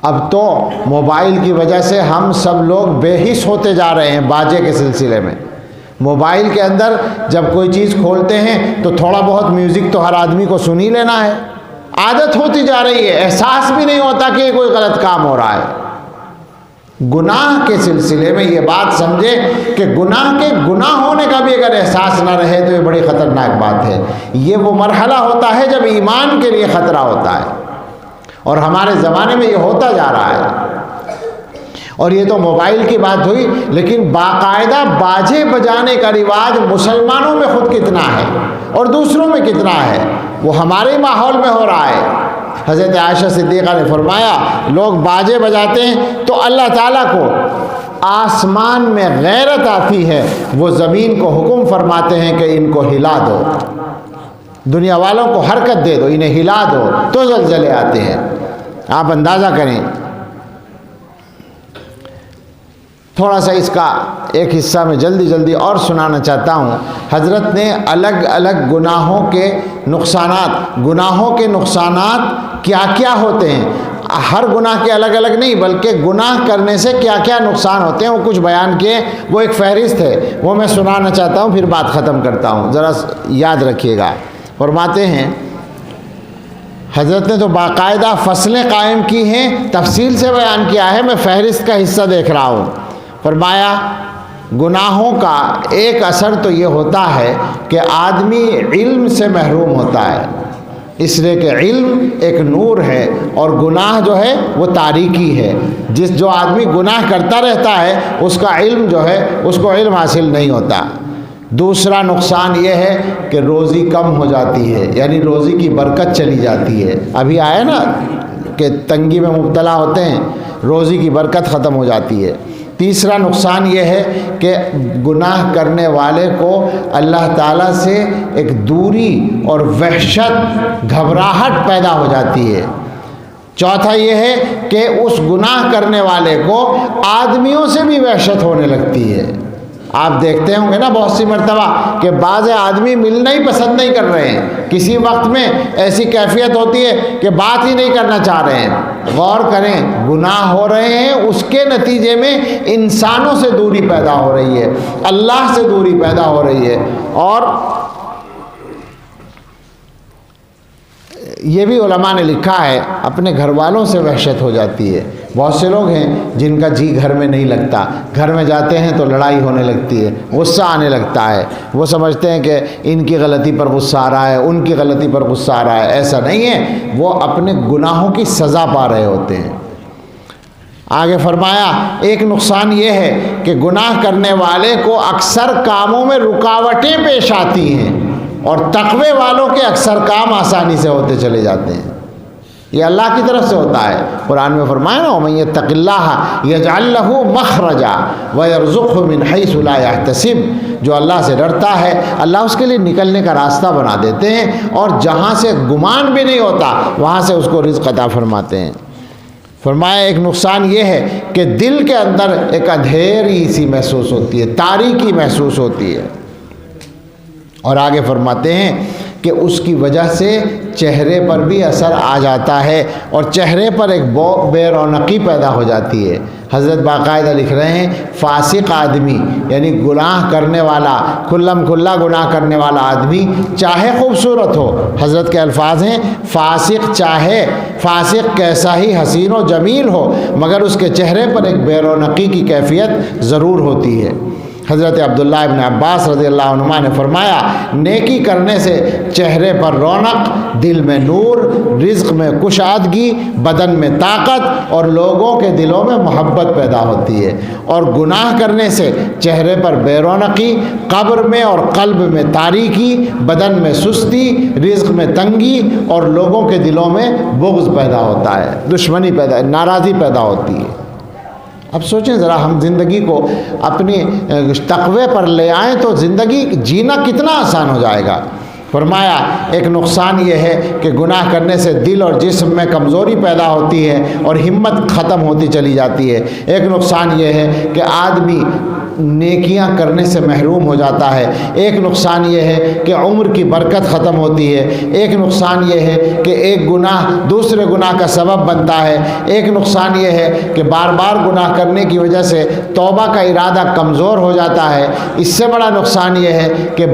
اب تو موبائل کی وجہ سے ہم سب لوگ بے حس ہوتے جا رہے ہیں باجے کے سلسلے میں۔ موبائل کے اندر جب کوئی چیز کھولتے ہیں تو تھوڑا بہت میوزک تو ہر آدمی کو سن ہی لینا ہے، عادت ہوتی جا رہی ہے، احساس بھی نہیں ہوتا کہ یہ کوئی غلط کام ہو رہا ہے۔ گناہ کے سلسلے میں یہ بات سمجھیں کہ گناہ ہونے کا بھی اگر احساس نہ رہے تو یہ بڑی خطرناک بات ہے۔ یہ وہ مرحلہ ہوتا ہے جب ایمان کے لیے خطرہ ہوتا ہے، اور ہمارے زمانے میں یہ ہوتا جا رہا ہے۔ اور یہ تو موبائل کی بات ہوئی، لیکن باقاعدہ باجے بجانے کا رواج مسلمانوں میں خود کتنا ہے اور دوسروں میں کتنا ہے، وہ ہمارے ماحول میں ہو رہا ہے۔ حضرت عائشہ صدیقہ نے فرمایا لوگ باجے بجاتے ہیں تو اللہ تعالیٰ کو آسمان میں غیرت آتی ہے، وہ زمین کو حکم فرماتے ہیں کہ ان کو ہلا دو، دنیا والوں کو حرکت دے دو، انہیں ہلا دو، تو زلزلے آتے ہیں۔ آپ اندازہ کریں۔ تھوڑا سا اس کا ایک حصہ میں جلدی اور سنانا چاہتا ہوں۔ حضرت نے الگ الگ گناہوں کے نقصانات کیا کیا ہوتے ہیں، ہر گناہ کے الگ الگ نہیں بلکہ گناہ کرنے سے کیا کیا نقصان ہوتے ہیں وہ کچھ بیان کیے، وہ ایک فہرست ہے، وہ میں سنانا چاہتا ہوں، پھر بات ختم کرتا ہوں، ذرا یاد رکھیے گا۔ فرماتے ہیں حضرت نے تو باقاعدہ فصلیں قائم کی ہیں، تفصیل سے بیان کیا ہے، میں فہرست کا حصہ دیکھ رہا ہوں۔ فرمایا گناہوں کا ایک اثر تو یہ ہوتا ہے کہ آدمی علم سے محروم ہوتا ہے، اس لیے کہ علم ایک نور ہے اور گناہ جو ہے وہ تاریکی ہے. جو آدمی گناہ کرتا رہتا ہے اس کا علم جو ہے اس کو علم حاصل نہیں ہوتا. دوسرا نقصان یہ ہے کہ روزی کم ہو جاتی ہے، یعنی روزی کی برکت چلی جاتی ہے. ابھی آیا نا کہ تنگی میں مبتلا ہوتے ہیں، روزی کی برکت ختم ہو جاتی ہے. تیسرا نقصان یہ ہے کہ گناہ کرنے والے کو اللہ تعالیٰ سے ایک دوری اور وحشت، گھبراہٹ پیدا ہو جاتی ہے. چوتھا یہ ہے کہ اس گناہ کرنے والے کو آدمیوں سے بھی وحشت ہونے لگتی ہے. آپ دیکھتے ہوں گے نا بہت سی مرتبہ کہ بعض آدمی ملنا ہی پسند نہیں کر رہے ہیں. کسی وقت میں ایسی کیفیت ہوتی ہے کہ بات ہی نہیں کرنا چاہ رہے ہیں. غور کریں، گناہ ہو رہے ہیں، اس کے نتیجے میں انسانوں سے دوری پیدا ہو رہی ہے، اللہ سے دوری پیدا ہو رہی ہے. اور یہ بھی علماء نے لکھا ہے اپنے گھر والوں سے وحشت ہو جاتی ہے. بہت سے لوگ ہیں جن کا جی گھر میں نہیں لگتا، گھر میں جاتے ہیں تو لڑائی ہونے لگتی ہے، غصہ آنے لگتا ہے. وہ سمجھتے ہیں کہ ان کی غلطی پر غصہ آ رہا ہے، ان کی غلطی پر غصہ آ رہا ہے. ایسا نہیں ہے، وہ اپنے گناہوں کی سزا پا رہے ہوتے ہیں. آگے فرمایا ایک نقصان یہ ہے کہ گناہ کرنے والے کو اکثر کاموں میں رکاوٹیں پیش آتی ہیں اور تقوی والوں کے اکثر کام آسانی سے ہوتے چلے جاتے ہیں. یہ اللہ کی طرف سے ہوتا ہے. قرآن میں فرمایا نا وَمَن يَتَّقِ اللَّهَ يَجْعَلْ لَهُ مَخْرَجًا وَيَرْزُقْهُ مِنْ حَيْثُ لَا يَحْتَسِبُ. جو اللہ سے ڈرتا ہے اللہ اس کے لیے نکلنے کا راستہ بنا دیتے ہیں اور جہاں سے گمان بھی نہیں ہوتا وہاں سے اس کو رزق عطا فرماتے ہیں. فرمایا ایک نقصان یہ ہے کہ دل کے اندر ایک اندھیری سی محسوس ہوتی ہے، تاریکی محسوس ہوتی ہے. اور آگے فرماتے ہیں کہ اس کی وجہ سے چہرے پر بھی اثر آ جاتا ہے اور چہرے پر ایک بے رونقی پیدا ہو جاتی ہے. حضرت باقاعدہ لکھ رہے ہیں فاسق آدمی یعنی گناہ کرنے والا، کھلم کھلا گناہ کرنے والا آدمی چاہے خوبصورت ہو، حضرت کے الفاظ ہیں فاسق کیسا ہی حسین و جمیل ہو مگر اس کے چہرے پر ایک بے رونقی کی کیفیت ضرور ہوتی ہے. حضرت عبداللہ ابن عباس رضی اللہ عنہما نے فرمایا نیکی کرنے سے چہرے پر رونق، دل میں نور، رزق میں کشادگی، بدن میں طاقت اور لوگوں کے دلوں میں محبت پیدا ہوتی ہے. اور گناہ کرنے سے چہرے پر بے رونقی، قبر میں اور قلب میں تاریکی، بدن میں سستی، رزق میں تنگی اور لوگوں کے دلوں میں بغض پیدا ہوتا ہے، دشمنی پیدا، ناراضی پیدا ہوتی ہے. اب سوچیں ذرا ہم زندگی کو اپنی تقوی پر لے آئیں تو زندگی جینا کتنا آسان ہو جائے گا. فرمایا ایک نقصان یہ ہے کہ گناہ کرنے سے دل اور جسم میں کمزوری پیدا ہوتی ہے اور ہمت ختم ہوتی چلی جاتی ہے. ایک نقصان یہ ہے کہ آدمی نیکیاں کرنے سے محروم ہو جاتا ہے. ایک نقصان یہ ہے کہ عمر کی برکت ختم ہوتی ہے. ایک نقصان یہ ہے کہ ایک گناہ دوسرے گناہ کا سبب بنتا ہے. ایک نقصان یہ ہے کہ بار بار گناہ کرنے کی وجہ سے توبہ کا ارادہ کمزور ہو جاتا ہے. اس سے بڑا نقصان یہ ہے کہ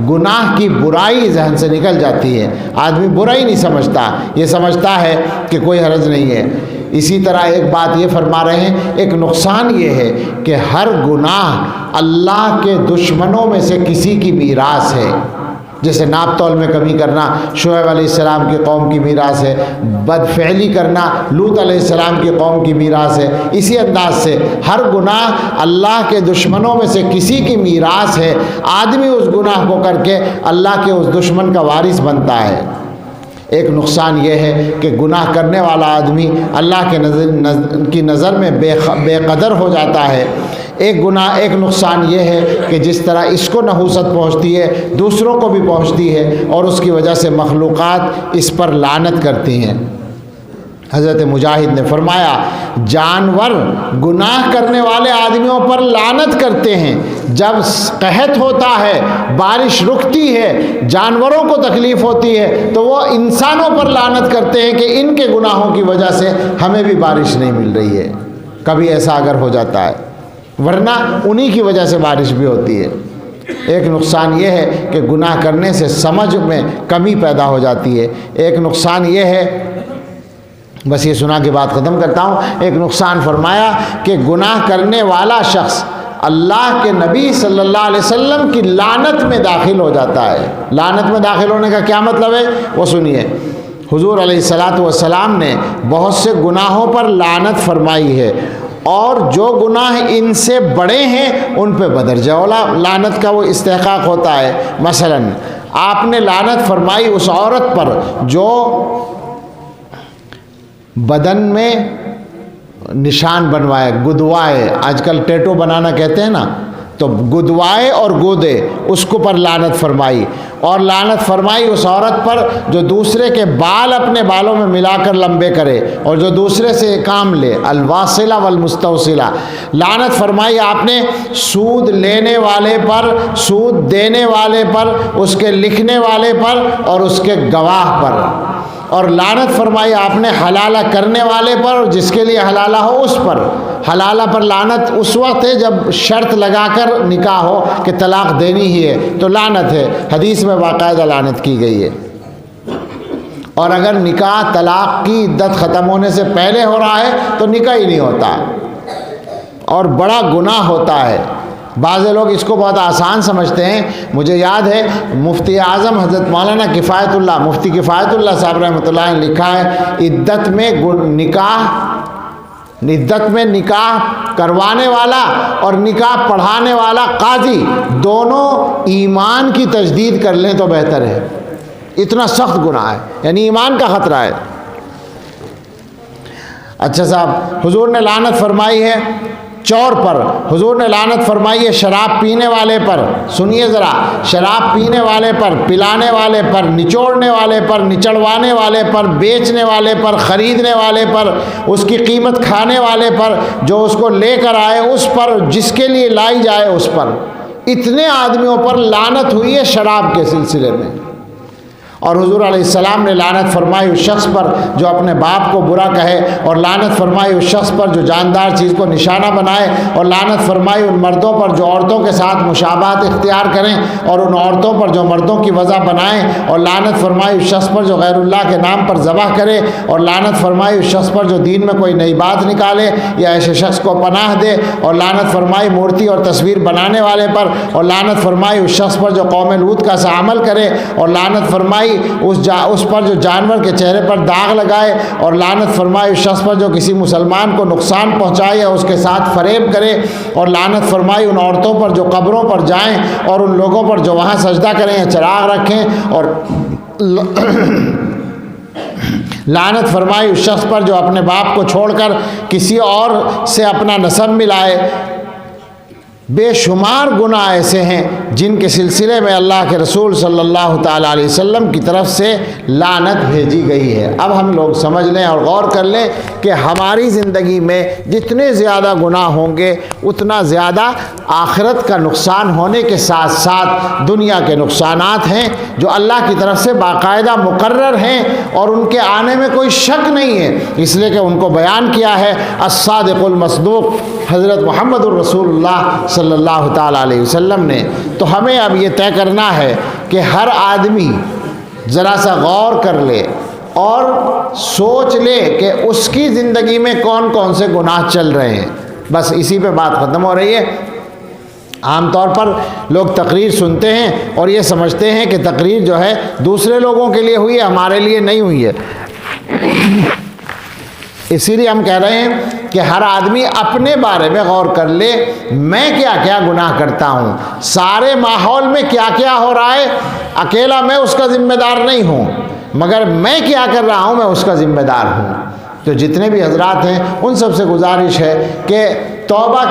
گناہ کی برائی ذہن سے نکل جاتی ہے. آدمی برائی نہیں سمجھتا، یہ سمجھتا ہے کہ کوئی حرج نہیں ہے. اسی طرح ایک بات یہ فرما رہے ہیں ایک نقصان یہ ہے کہ ہر گناہ اللہ کے دشمنوں میں سے کسی کی میراث ہے. جیسے ناپ تول میں کمی کرنا شعیب علیہ السلام کی قوم کی میراث ہے، بدفعلی کرنا لوط علیہ السلام کی قوم کی میراث ہے. اسی انداز سے ہر گناہ اللہ کے دشمنوں میں سے کسی کی میراث ہے. آدمی اس گناہ کو کر کے اللہ کے اس دشمن کا وارث بنتا ہے. ایک نقصان یہ ہے کہ گناہ کرنے والا آدمی اللہ کی نظر میں بے قدر ہو جاتا ہے. ایک نقصان یہ ہے کہ جس طرح اس کو نحوست پہنچتی ہے دوسروں کو بھی پہنچتی ہے اور اس کی وجہ سے مخلوقات اس پر لعنت کرتی ہیں. حضرت مجاہد نے فرمایا جانور گناہ کرنے والے آدمیوں پر لعنت کرتے ہیں. جب قحط ہوتا ہے، بارش رکتی ہے، جانوروں کو تکلیف ہوتی ہے تو وہ انسانوں پر لعنت کرتے ہیں کہ ان کے گناہوں کی وجہ سے ہمیں بھی بارش نہیں مل رہی ہے. کبھی ایسا اگر ہو جاتا ہے، ورنہ انہی کی وجہ سے بارش بھی ہوتی ہے. ایک نقصان یہ ہے کہ گناہ کرنے سے سمجھ میں کمی پیدا ہو جاتی ہے. ایک نقصان یہ ہے، بس یہ سنا کے بات ختم کرتا ہوں. ایک نقصان فرمایا کہ گناہ کرنے والا شخص اللہ کے نبی صلی اللہ علیہ وسلم کی لعنت میں داخل ہو جاتا ہے۔ لعنت میں داخل ہونے کا کیا مطلب ہے وہ سنیے۔ حضور علیہ الصلاۃ والسلام نے بہت سے گناہوں پر لعنت فرمائی ہے، اور جو گناہ ان سے بڑے ہیں ان پہ بدرجہ اولا لعنت کا وہ استحقاق ہوتا ہے۔ مثلا آپ نے لعنت فرمائی اس عورت پر جو بدن میں نشان بنوائے، گدوائے، آج کل ٹیٹو بنانا کہتے ہیں نا، تو گدوائے اور گودے، اس کو پر لعنت فرمائی۔ اور لعنت فرمائی اس عورت پر جو دوسرے کے بال اپنے بالوں میں ملا کر لمبے کرے اور جو دوسرے سے کام لے، الواصلہ والمستوصلہ۔ لعنت فرمائی آپ نے سود لینے والے پر، سود دینے والے پر، اس کے لکھنے والے پر اور اس کے گواہ پر۔ اور لعنت فرمائی آپ نے حلالہ کرنے والے پر اور جس کے لیے حلالہ ہو اس پر۔ حلالہ پر لعنت اس وقت ہے جب شرط لگا کر نکاح ہو کہ طلاق دینی ہی ہے تو لعنت ہے، حدیث میں باقاعدہ لعنت کی گئی ہے۔ اور اگر نکاح طلاق کی عدت ختم ہونے سے پہلے ہو رہا ہے تو نکاح ہی نہیں ہوتا اور بڑا گناہ ہوتا ہے۔ بعض لوگ اس کو بہت آسان سمجھتے ہیں۔ مجھے یاد ہے مفتی اعظم حضرت مولانا کفایت اللہ، مفتی کفایت اللہ صاحب رحمۃ اللہ نے لکھا ہے، عدت میں نکاح کروانے والا اور نکاح پڑھانے والا قاضی دونوں ایمان کی تجدید کر لیں تو بہتر ہے۔ اتنا سخت گناہ ہے، یعنی ایمان کا خطرہ ہے۔ اچھا صاحب، حضور نے لعنت فرمائی ہے چور پر، حضور نے لعنت فرمائی ہے شراب پینے والے پر۔ سنیے ذرا، شراب پینے والے پر، پلانے والے پر، نچوڑنے والے پر، نچڑوانے والے پر، بیچنے والے پر، خریدنے والے پر، اس کی قیمت کھانے والے پر، جو اس کو لے کر آئے اس پر، جس کے لیے لائی جائے اس پر۔ اتنے آدمیوں پر لعنت ہوئی ہے شراب کے سلسلے میں۔ اور حضور علیہ السلام نے لعنت فرمائی اس شخص پر جو اپنے باپ کو برا کہے، اور لعنت فرمائی اس شخص پر جو جاندار چیز کو نشانہ بنائے، اور لعنت فرمائی ان مردوں پر جو عورتوں کے ساتھ مشابہت اختیار کریں اور ان عورتوں پر جو مردوں کی وضع بنائیں، اور لعنت فرمائی اس شخص پر جو غیر اللہ کے نام پر ذبح کرے، اور لعنت فرمائی اس شخص پر جو دین میں کوئی نئی بات نکالے یا ایسے شخص کو پناہ دے، اور لعنت فرمائی مورتی اور تصویر بنانے والے پر، اور لعنت فرمائی اس شخص پر جو قوم لوط کا سا عمل کرے، اور لعنت فرمائی اس پر جو جانور کے چہرے پر داغ لگائے، اور لعنت فرمائی اس شخص پر جو کسی مسلمان کو نقصان پہنچائے یا اس کے ساتھ فریب کرے، اور لعنت فرمائی ان عورتوں پر جو قبروں پر جائیں اور ان لوگوں پر جو وہاں سجدہ کریں یا چراغ رکھیں، اور لعنت فرمائی اس شخص پر جو اپنے باپ کو چھوڑ کر کسی اور سے اپنا نسب ملائے۔ بے شمار گناہ ایسے ہیں جن کے سلسلے میں اللہ کے رسول صلی اللہ تعالیٰ علیہ وسلم کی طرف سے لعنت بھیجی گئی ہے۔ اب ہم لوگ سمجھ لیں اور غور کر لیں کہ ہماری زندگی میں جتنے زیادہ گناہ ہوں گے اتنا زیادہ آخرت کا نقصان ہونے کے ساتھ ساتھ دنیا کے نقصانات ہیں جو اللہ کی طرف سے باقاعدہ مقرر ہیں اور ان کے آنے میں کوئی شک نہیں ہے، اس لیے کہ ان کو بیان کیا ہے الصادق المصدوق حضرت محمد الرسول اللہ صلی اللہ تعالیٰ علیہ وسلم نے۔ تو ہمیں اب یہ طے کرنا ہے کہ ہر آدمی ذرا سا غور کر لے اور سوچ لے کہ اس کی زندگی میں کون کون سے گناہ چل رہے ہیں۔ بس اسی پہ بات ختم ہو رہی ہے۔ عام طور پر لوگ تقریر سنتے ہیں اور یہ سمجھتے ہیں کہ تقریر جو ہے دوسرے لوگوں کے لیے ہوئی ہے، ہمارے لیے نہیں ہوئی ہے۔ اسی لیے ہم کہہ رہے ہیں کہ ہر آدمی اپنے بارے میں غور کر لے، میں کیا کیا گناہ کرتا ہوں، سارے ماحول میں کیا کیا ہو رہا ہے، اکیلا میں اس کا ذمہ دار نہیں ہوں، مگر میں کیا کر رہا ہوں میں اس کا ذمہ دار ہوں۔ تو جتنے بھی حضرات ہیں ان سب سے گزارش ہے کہ توبہ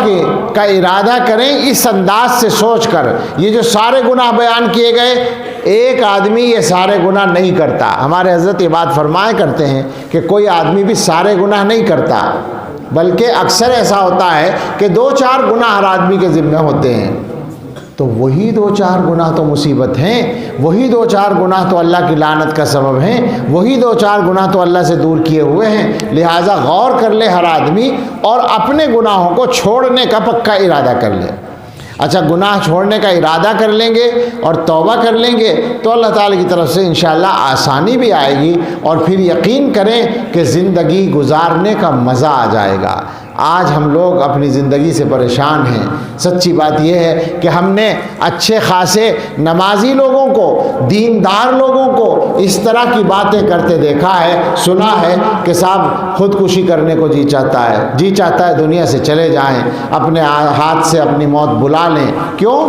کا ارادہ کریں اس انداز سے سوچ کر۔ یہ جو سارے گناہ بیان کیے گئے، ایک آدمی یہ سارے گناہ نہیں کرتا۔ ہمارے حضرت یہ بات فرمایا کرتے ہیں کہ کوئی آدمی بھی سارے گناہ نہیں کرتا، بلکہ اکثر ایسا ہوتا ہے کہ 2-4 گناہ ہر آدمی کے ذمہ ہوتے ہیں۔ تو وہی 2-4 گناہ تو مصیبت ہیں، وہی 2-4 گناہ تو اللہ کی لعنت کا سبب ہیں، وہی 2-4 گناہ تو اللہ سے دور کیے ہوئے ہیں۔ لہٰذا غور کر لے ہر آدمی اور اپنے گناہوں کو چھوڑنے کا پکا ارادہ کر لے۔ اچھا، گناہ چھوڑنے کا ارادہ کر لیں گے اور توبہ کر لیں گے تو اللہ تعالیٰ کی طرف سے انشاءاللہ آسانی بھی آئے گی، اور پھر یقین کریں کہ زندگی گزارنے کا مزہ آ جائے گا۔ آج ہم لوگ اپنی زندگی سے پریشان ہیں۔ سچی بات یہ ہے کہ ہم نے اچھے خاصے نمازی لوگوں کو، دیندار لوگوں کو اس طرح کی باتیں کرتے دیکھا ہے، سنا ہے کہ صاحب خودکشی کرنے کو جی چاہتا ہے دنیا سے چلے جائیں، اپنے ہاتھ سے اپنی موت بلا لیں۔ کیوں؟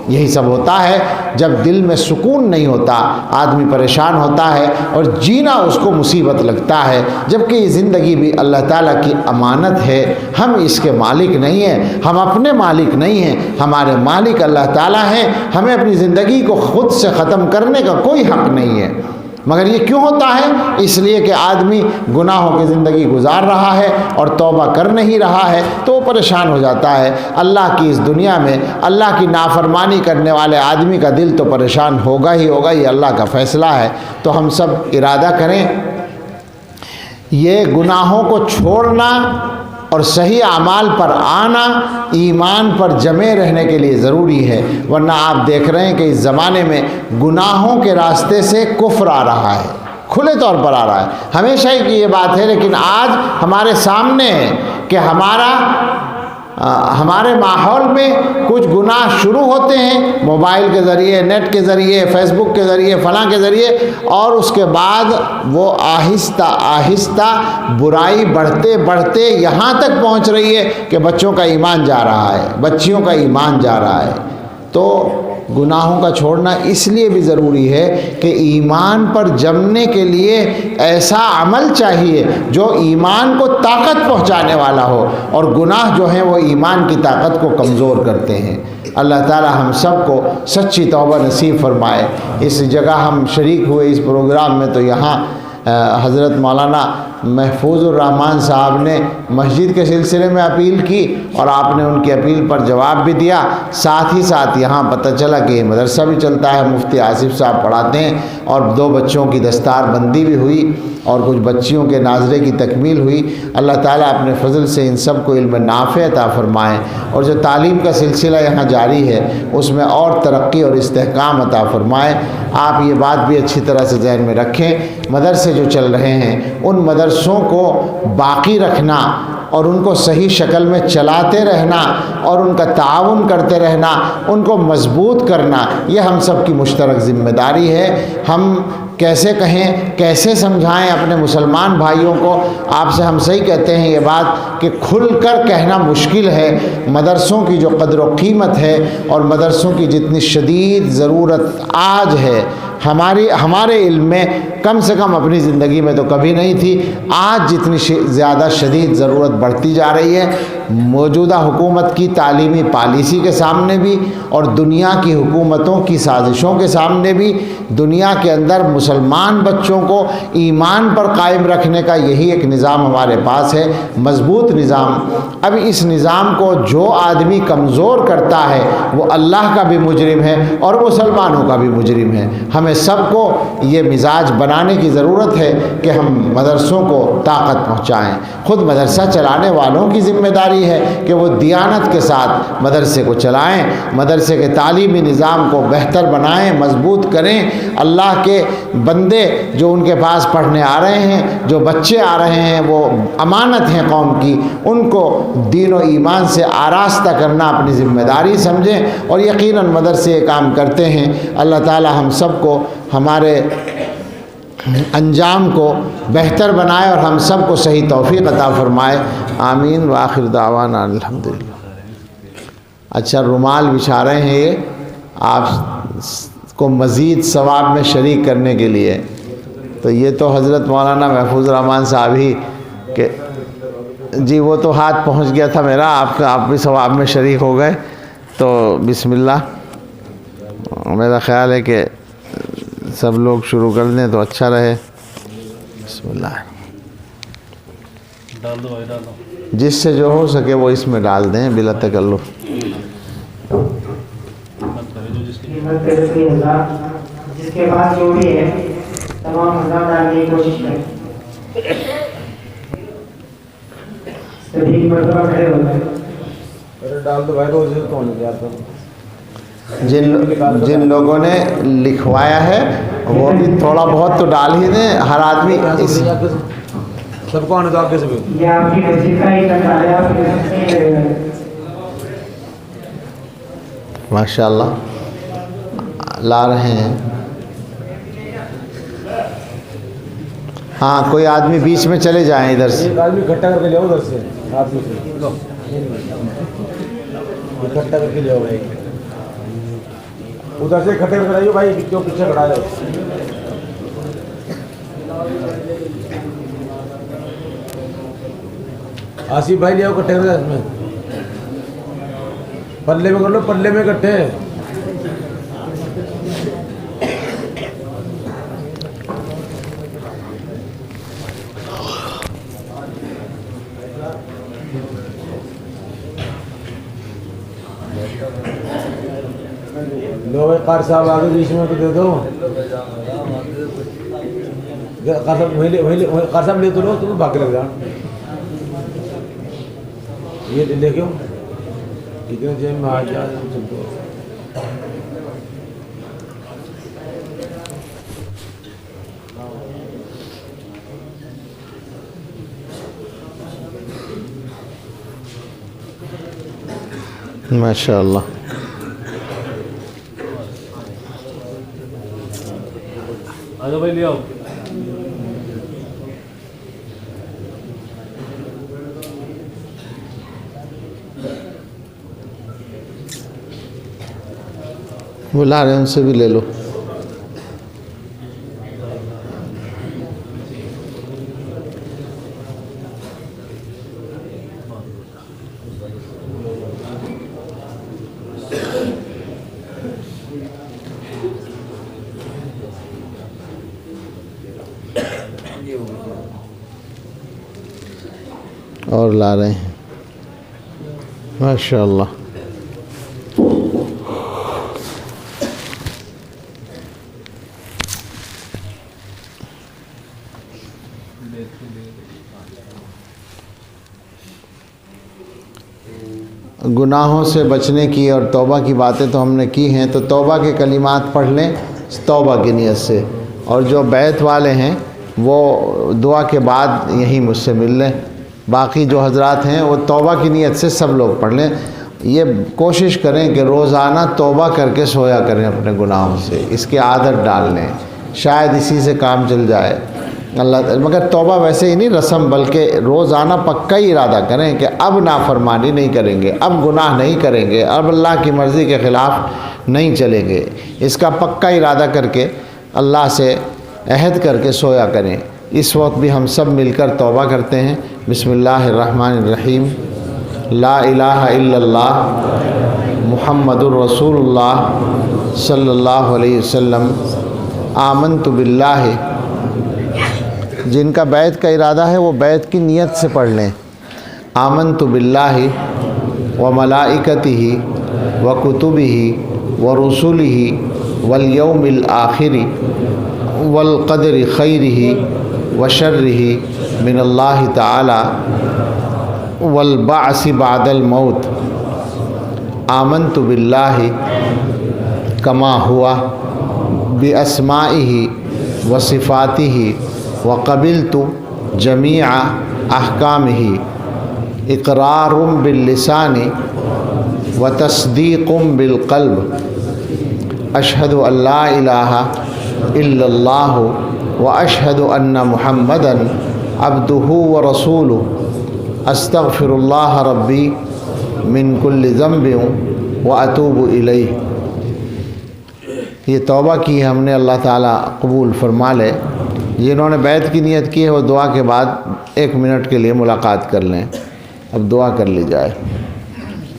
یہی سب ہوتا ہے جب دل میں سکون نہیں ہوتا، آدمی پریشان ہوتا ہے اور جینا اس کو مصیبت لگتا ہے، جبکہ یہ زندگی بھی اللہ تعالیٰ کی امانت ہے، ہم اس کے مالک نہیں ہیں، ہم اپنے مالک نہیں ہیں، ہمارے مالک اللہ تعالیٰ ہیں، ہمیں اپنی زندگی کو خود سے ختم کرنے کا کوئی حق نہیں ہے۔ مگر یہ کیوں ہوتا ہے؟ اس لیے کہ آدمی گناہوں کی زندگی گزار رہا ہے اور توبہ کر نہیں رہا ہے، تو وہ پریشان ہو جاتا ہے۔ اللہ کی اس دنیا میں اللہ کی نافرمانی کرنے والے آدمی کا دل تو پریشان ہوگا ہی ہوگا، یہ اللہ کا فیصلہ ہے۔ تو ہم سب ارادہ کریں، یہ گناہوں کو چھوڑنا اور صحیح اعمال پر آنا ایمان پر جمے رہنے کے لیے ضروری ہے، ورنہ آپ دیکھ رہے ہیں کہ اس زمانے میں گناہوں کے راستے سے کفر آ رہا ہے، کھلے طور پر آ رہا ہے۔ ہمیشہ ہی کی یہ بات ہے، لیکن آج ہمارے سامنے ہے کہ ہمارے ماحول میں کچھ گناہ شروع ہوتے ہیں موبائل کے ذریعے، نیٹ کے ذریعے، فیس بک کے ذریعے، فلاں کے ذریعے، اور اس کے بعد وہ آہستہ آہستہ برائی بڑھتے بڑھتے یہاں تک پہنچ رہی ہے کہ بچوں کا ایمان جا رہا ہے، بچیوں کا ایمان جا رہا ہے۔ تو گناہوں کا چھوڑنا اس لیے بھی ضروری ہے کہ ایمان پر جمنے کے لیے ایسا عمل چاہیے جو ایمان کو طاقت پہنچانے والا ہو، اور گناہ جو ہیں وہ ایمان کی طاقت کو کمزور کرتے ہیں۔ اللہ تعالی ہم سب کو سچی توبہ نصیب فرمائے۔ اس جگہ ہم شریک ہوئے اس پروگرام میں، تو یہاں حضرت مولانا محفوظ الرحمان صاحب نے مسجد کے سلسلے میں اپیل کی، اور آپ نے ان کی اپیل پر جواب بھی دیا۔ ساتھ ہی ساتھ یہاں پتہ چلا کہ مدرسہ بھی چلتا ہے، مفتی آصف صاحب پڑھاتے ہیں، اور 2 بچوں کی دستار بندی بھی ہوئی اور کچھ بچیوں کے ناظرے کی تکمیل ہوئی۔ اللہ تعالیٰ اپنے فضل سے ان سب کو علم نافع عطا فرمائے، اور جو تعلیم کا سلسلہ یہاں جاری ہے اس میں اور ترقی اور استحکام عطا فرمائے۔ آپ یہ بات بھی اچھی طرح سے ذہن میں رکھیں، مدرسے جو چل رہے ہیں ان مدرسوں کو باقی رکھنا اور ان کو صحیح شکل میں چلاتے رہنا اور ان کا تعاون کرتے رہنا، ان کو مضبوط کرنا، یہ ہم سب کی مشترک ذمہ داری ہے۔ ہم کیسے کہیں، کیسے سمجھائیں اپنے مسلمان بھائیوں کو؟ آپ سے ہم صحیح کہتے ہیں یہ بات کہ کھل کر کہنا مشکل ہے۔ مدرسوں کی جو قدر و قیمت ہے اور مدرسوں کی جتنی شدید ضرورت آج ہے ہمارے علم میں، کم سے کم اپنی زندگی میں تو کبھی نہیں تھی، آج جتنی زیادہ شدید ضرورت بڑھتی جا رہی ہے، موجودہ حکومت کی تعلیمی پالیسی کے سامنے بھی اور دنیا کی حکومتوں کی سازشوں کے سامنے بھی، دنیا کے اندر مسلمان بچوں کو ایمان پر قائم رکھنے کا یہی ایک نظام ہمارے پاس ہے، مضبوط نظام۔ اب اس نظام کو جو آدمی کمزور کرتا ہے وہ اللہ کا بھی مجرم ہے اور مسلمانوں کا بھی مجرم ہے۔ ہمیں سب کو یہ مزاج بنانے کی ضرورت ہے کہ ہم مدرسوں کو طاقت پہنچائیں۔ خود مدرسہ چلانے والوں کی ذمہ داری ہے کہ وہ دیانت کے ساتھ مدرسے کو چلائیں، مدرسے کے تعلیمی نظام کو بہتر بنائیں، مضبوط کریں۔ اللہ کے بندے جو ان کے پاس پڑھنے آ رہے ہیں، جو بچے آ رہے ہیں، وہ امانت ہیں قوم کی، ان کو دین و ایمان سے آراستہ کرنا اپنی ذمہ داری سمجھیں، اور یقیناً مدرسے یہ کام کرتے ہیں۔ اللہ تعالی ہم سب کو ہمارے انجام کو بہتر بنائے اور ہم سب کو صحیح توفیق عطا فرمائے، آمین۔ وآخر دعوانا الحمدللہ۔ اچھا، رومال بچھا رہے ہیں، یہ آپ کو مزید ثواب میں شریک کرنے کے لیے، تو یہ تو حضرت مولانا محفوظ الرحمان صاحب ہی کہ جی وہ تو ہاتھ پہنچ گیا تھا میرا، آپ بھی ثواب میں شریک ہو گئے، تو بسم اللہ۔ میرا خیال ہے کہ سب لوگ شروع کر دیں تو اچھا رہے۔ بسم اللہ۔ ڈال دو بھائی، ڈال دو۔ جس سے جو ہو سکے وہ اس میں ڈال دیں بلا تکلف۔ جس کے پاس جو بھی ہے تمام حضرات ڈالنے کی کوشش کریں۔ سبھی مرتبہ کھڑے ہو گئے۔ ڈال دو بھائی، روز کون گیا تو جن لوگوں نے لکھوایا ہے وہ بھی تھوڑا بہت تو ڈال ہی دیں، ہر آدمی سب کو آنے دو آگے سے بھی. یہ آپ کی مسجد کا ہی نظارہ ہے، آپ کے مسجد میں ماشاء اللہ لا رہے ہیں. ہاں کوئی آدمی بیچ میں چلے جائیں ادھر سے. ایک آدمی اکٹھا کر کے لے آؤ ادھر سے آدمی سے لو اکٹھا کر کے لے آؤ بھائی ادھر سے اکٹھے کر آئیے بھائی جو پیچھے کھڑا ہے. آصف بھائی لے آؤ اکٹھے کر میں پلے میں کر لو پلے میں اکٹھے. لو بھائی قاری صاحب آگے بیچ میں تو دے دو. قاری صاحب لے تو لو تم باقی لگ جا. یہ لے کیوں اتنے جیب میں آ جا. ماشاء اللہ. آجا بھائی لے آؤ. بلا رہے ہیں ان سے بھی لے لو. اور لا رہے ہیں ماشاء اللہ. گناہوں سے بچنے کی اور توبہ کی باتیں تو ہم نے کی ہیں، تو توبہ کے کلمات پڑھ لیں توبہ کی نیت سے. اور جو بیت والے ہیں وہ دعا کے بعد یہیں مجھ سے مل لیں. باقی جو حضرات ہیں وہ توبہ کی نیت سے سب لوگ پڑھ لیں. یہ کوشش کریں کہ روزانہ توبہ کر کے سویا کریں اپنے گناہوں سے، اس کی عادت ڈال لیں، شاید اسی سے کام چل جائے. مگر توبہ ویسے ہی نہیں رسم، بلکہ روزانہ پکا ہی ارادہ کریں کہ اب نافرمانی نہیں کریں گے، اب گناہ نہیں کریں گے، اب اللہ کی مرضی کے خلاف نہیں چلیں گے. اس کا پکا ارادہ کر کے اللہ سے عہد کر کے سویا کریں. اس وقت بھی ہم سب مل کر توبہ کرتے ہیں. بسم اللہ الرحمن الرحیم. لا الہ الا اللہ محمد الرسول اللہ صلی اللہ علیہ وسلم. آمنت باللہ. جن کا بیت کا ارادہ ہے وہ بیت کی نیت سے پڑھ لیں. آمنت باللہ و ملائکتہ و کتبہ و رسلہ والیوم الآخر والقدر خیرہ و شرہ من اللہ تعالی والبعث بعد الموت. آمنت باللہ کما ہوا باسمائہ و صفاتہ وقبلت جمیع احکامہ اقرار باللسان وتصدیق بالقلب. اشہد ان لا الہ الا اللہ واشہد ان محمدا عبدہ ورسولہ. استغفر اللہ ربی من کل ذنب واتوب الیہ. یہ توبہ کی ہم نے، اللہ تعالیٰ قبول فرما لے. جنہوں نے بیت کی نیت کی ہے وہ دعا کے بعد 1 منٹ کے لیے ملاقات کر لیں. اب دعا کر لی جائے.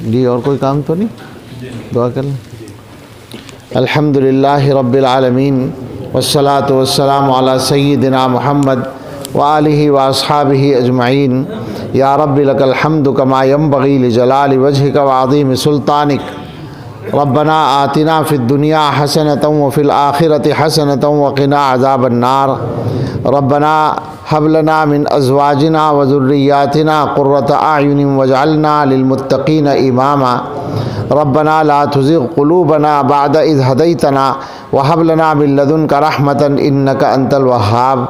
جی اور کوئی کام تو نہیں؟ دعا کر لیں. الحمدللہ رب العالمین والصلاة والسلام علی سیدنا محمد وآلہ واصحابہ اجمعین. یا رب لک الحمد کما ینبغی لجلال وجہک وعظیم سلطانک. ربنا آتنا فی الدنیا حسنۃ وفی الآخرۃ حسنۃ وقنا عذاب النار. ربنا هب لنا من ازواجنا وذریاتنا قرۃ اعین واجعلنا للمتقین اماما. ربنا لا تزغ قلوبنا بعد اذ ہدیتنا وہب لنا من لدنک رحمۃ انک انت الوہاب.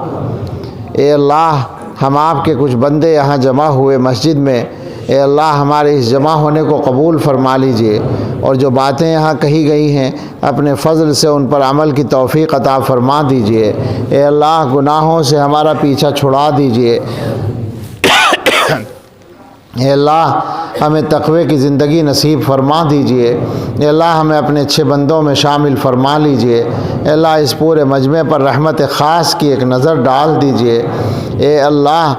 اے اللہ ہم آپ کے کچھ بندے یہاں جمع ہوئے مسجد میں، اے اللہ ہمارے اس جمع ہونے کو قبول فرما لیجئے، اور جو باتیں یہاں کہی گئی ہیں اپنے فضل سے ان پر عمل کی توفیق عطا فرما دیجئے۔ اے اللہ گناہوں سے ہمارا پیچھا چھڑا دیجئے۔ اے اللہ ہمیں تقوی کی زندگی نصیب فرما دیجئے۔ اے اللہ ہمیں اپنے اچھے بندوں میں شامل فرما لیجئے۔ اے اللہ اس پورے مجمع پر رحمت خاص کی ایک نظر ڈال دیجئے۔ اے اللہ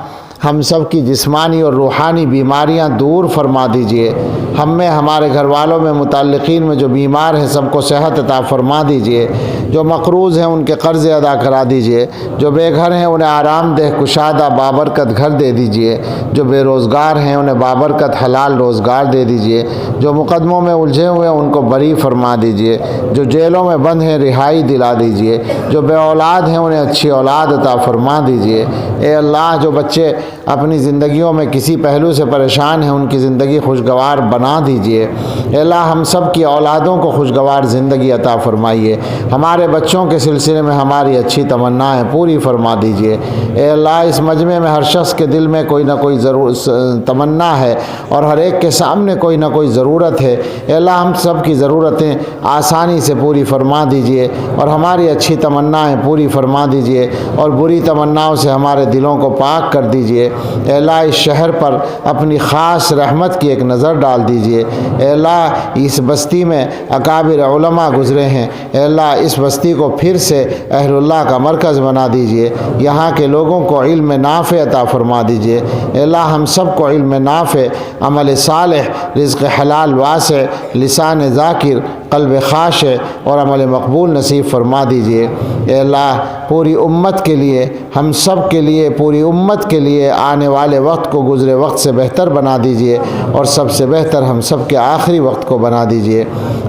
ہم سب کی جسمانی اور روحانی بیماریاں دور فرما دیجئے۔ ہم میں، ہمارے گھر والوں میں، متعلقین میں جو بیمار ہیں سب کو صحت عطا فرما دیجئے۔ جو مقروض ہیں ان کے قرض ادا کرا دیجئے۔ جو بے گھر ہیں انہیں آرام دہ کشادہ بابرکت گھر دے دیجئے۔ جو بے روزگار ہیں انہیں بابرکت حلال روزگار دے دیجئے۔ جو مقدموں میں الجھے ہوئے ہیں ان کو بری فرما دیجئے۔ جو جیلوں میں بند ہیں رہائی دلا دیجئے۔ جو بے اولاد ہیں انہیں اچھی اولاد عطا فرما دیجئے۔ اے اللہ جو بچے اپنی زندگیوں میں کسی پہلو سے پریشان ہیں ان کی زندگی خوشگوار بنا دیجئے۔ اے اللہ ہم سب کی اولادوں کو خوشگوار زندگی عطا فرمائیے۔ ہمارے بچوں کے سلسلے میں ہماری اچھی تمنائیں پوری فرما دیجئے۔ اے اللہ اس مجمع میں ہر شخص کے دل میں کوئی نہ کوئی تمنا ہے اور ہر ایک کے سامنے کوئی نہ کوئی ضرورت ہے۔ اے اللہ ہم سب کی ضرورتیں آسانی سے پوری فرما دیجئے اور ہماری اچھی تمنائیں پوری فرما دیجئے اور بری تمناؤں سے ہمارے دلوں کو پاک کر دیجئے۔ اے اللہ اس شہر پر اپنی خاص رحمت کی ایک نظر ڈال دیجئے۔ اے اللہ اس بستی میں اکابر علماء گزرے ہیں، اے اللہ اس بستی کو پھر سے اہل اللہ کا مرکز بنا دیجئے۔ یہاں کے لوگوں کو علم نافع عطا فرما دیجئے۔ اے اللہ ہم سب کو علم نافع، عمل صالح، رزق حلال واسع، لسان ذاکر، قلب خاشع اور عمل مقبول نصیب فرما دیجئے۔ اے اللہ پوری امت کے لیے، ہم سب کے لیے، پوری امت کے لیے آنے والے وقت کو گزرے وقت سے بہتر بنا دیجئے اور سب سے بہتر ہم سب کے آخری وقت کو بنا دیجئے۔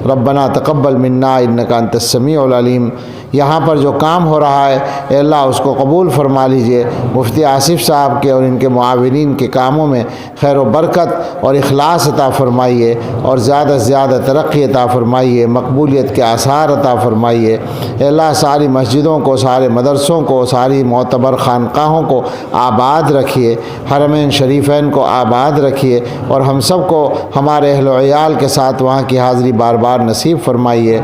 ربنا تقبل منا انک انت السمیع العلیم۔ یہاں پر جو کام ہو رہا ہے اے اللہ اس کو قبول فرما لیجئے۔ مفتی آصف صاحب کے اور ان کے معاونین کے کاموں میں خیر و برکت اور اخلاص عطا فرمائیے اور زیادہ سے زیادہ ترقی عطا فرمائیے، مقبولیت کے آثار عطا فرمائیے۔ اے اللہ ساری مسجدوں کو، سارے مدرسوں کو، ساری معتبر خانقاہوں کو آباد رکھیے، حرمین شریفین کو آباد رکھیے اور ہم سب کو ہمارے اہل و عیال کے ساتھ وہاں کی حاضری بار بار نصیب فرمائیے۔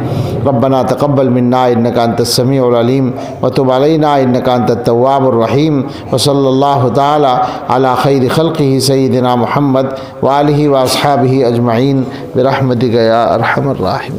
ربنا تقبل منا انک انت السمیع العلیم وتب علینا انک انت التواب الرحیم وصلی اللہ تعالی علی خیر خلقہ سیدنا محمد وآلہ واصحابہ اجمعین برحمتک یا ارحم الراحمین۔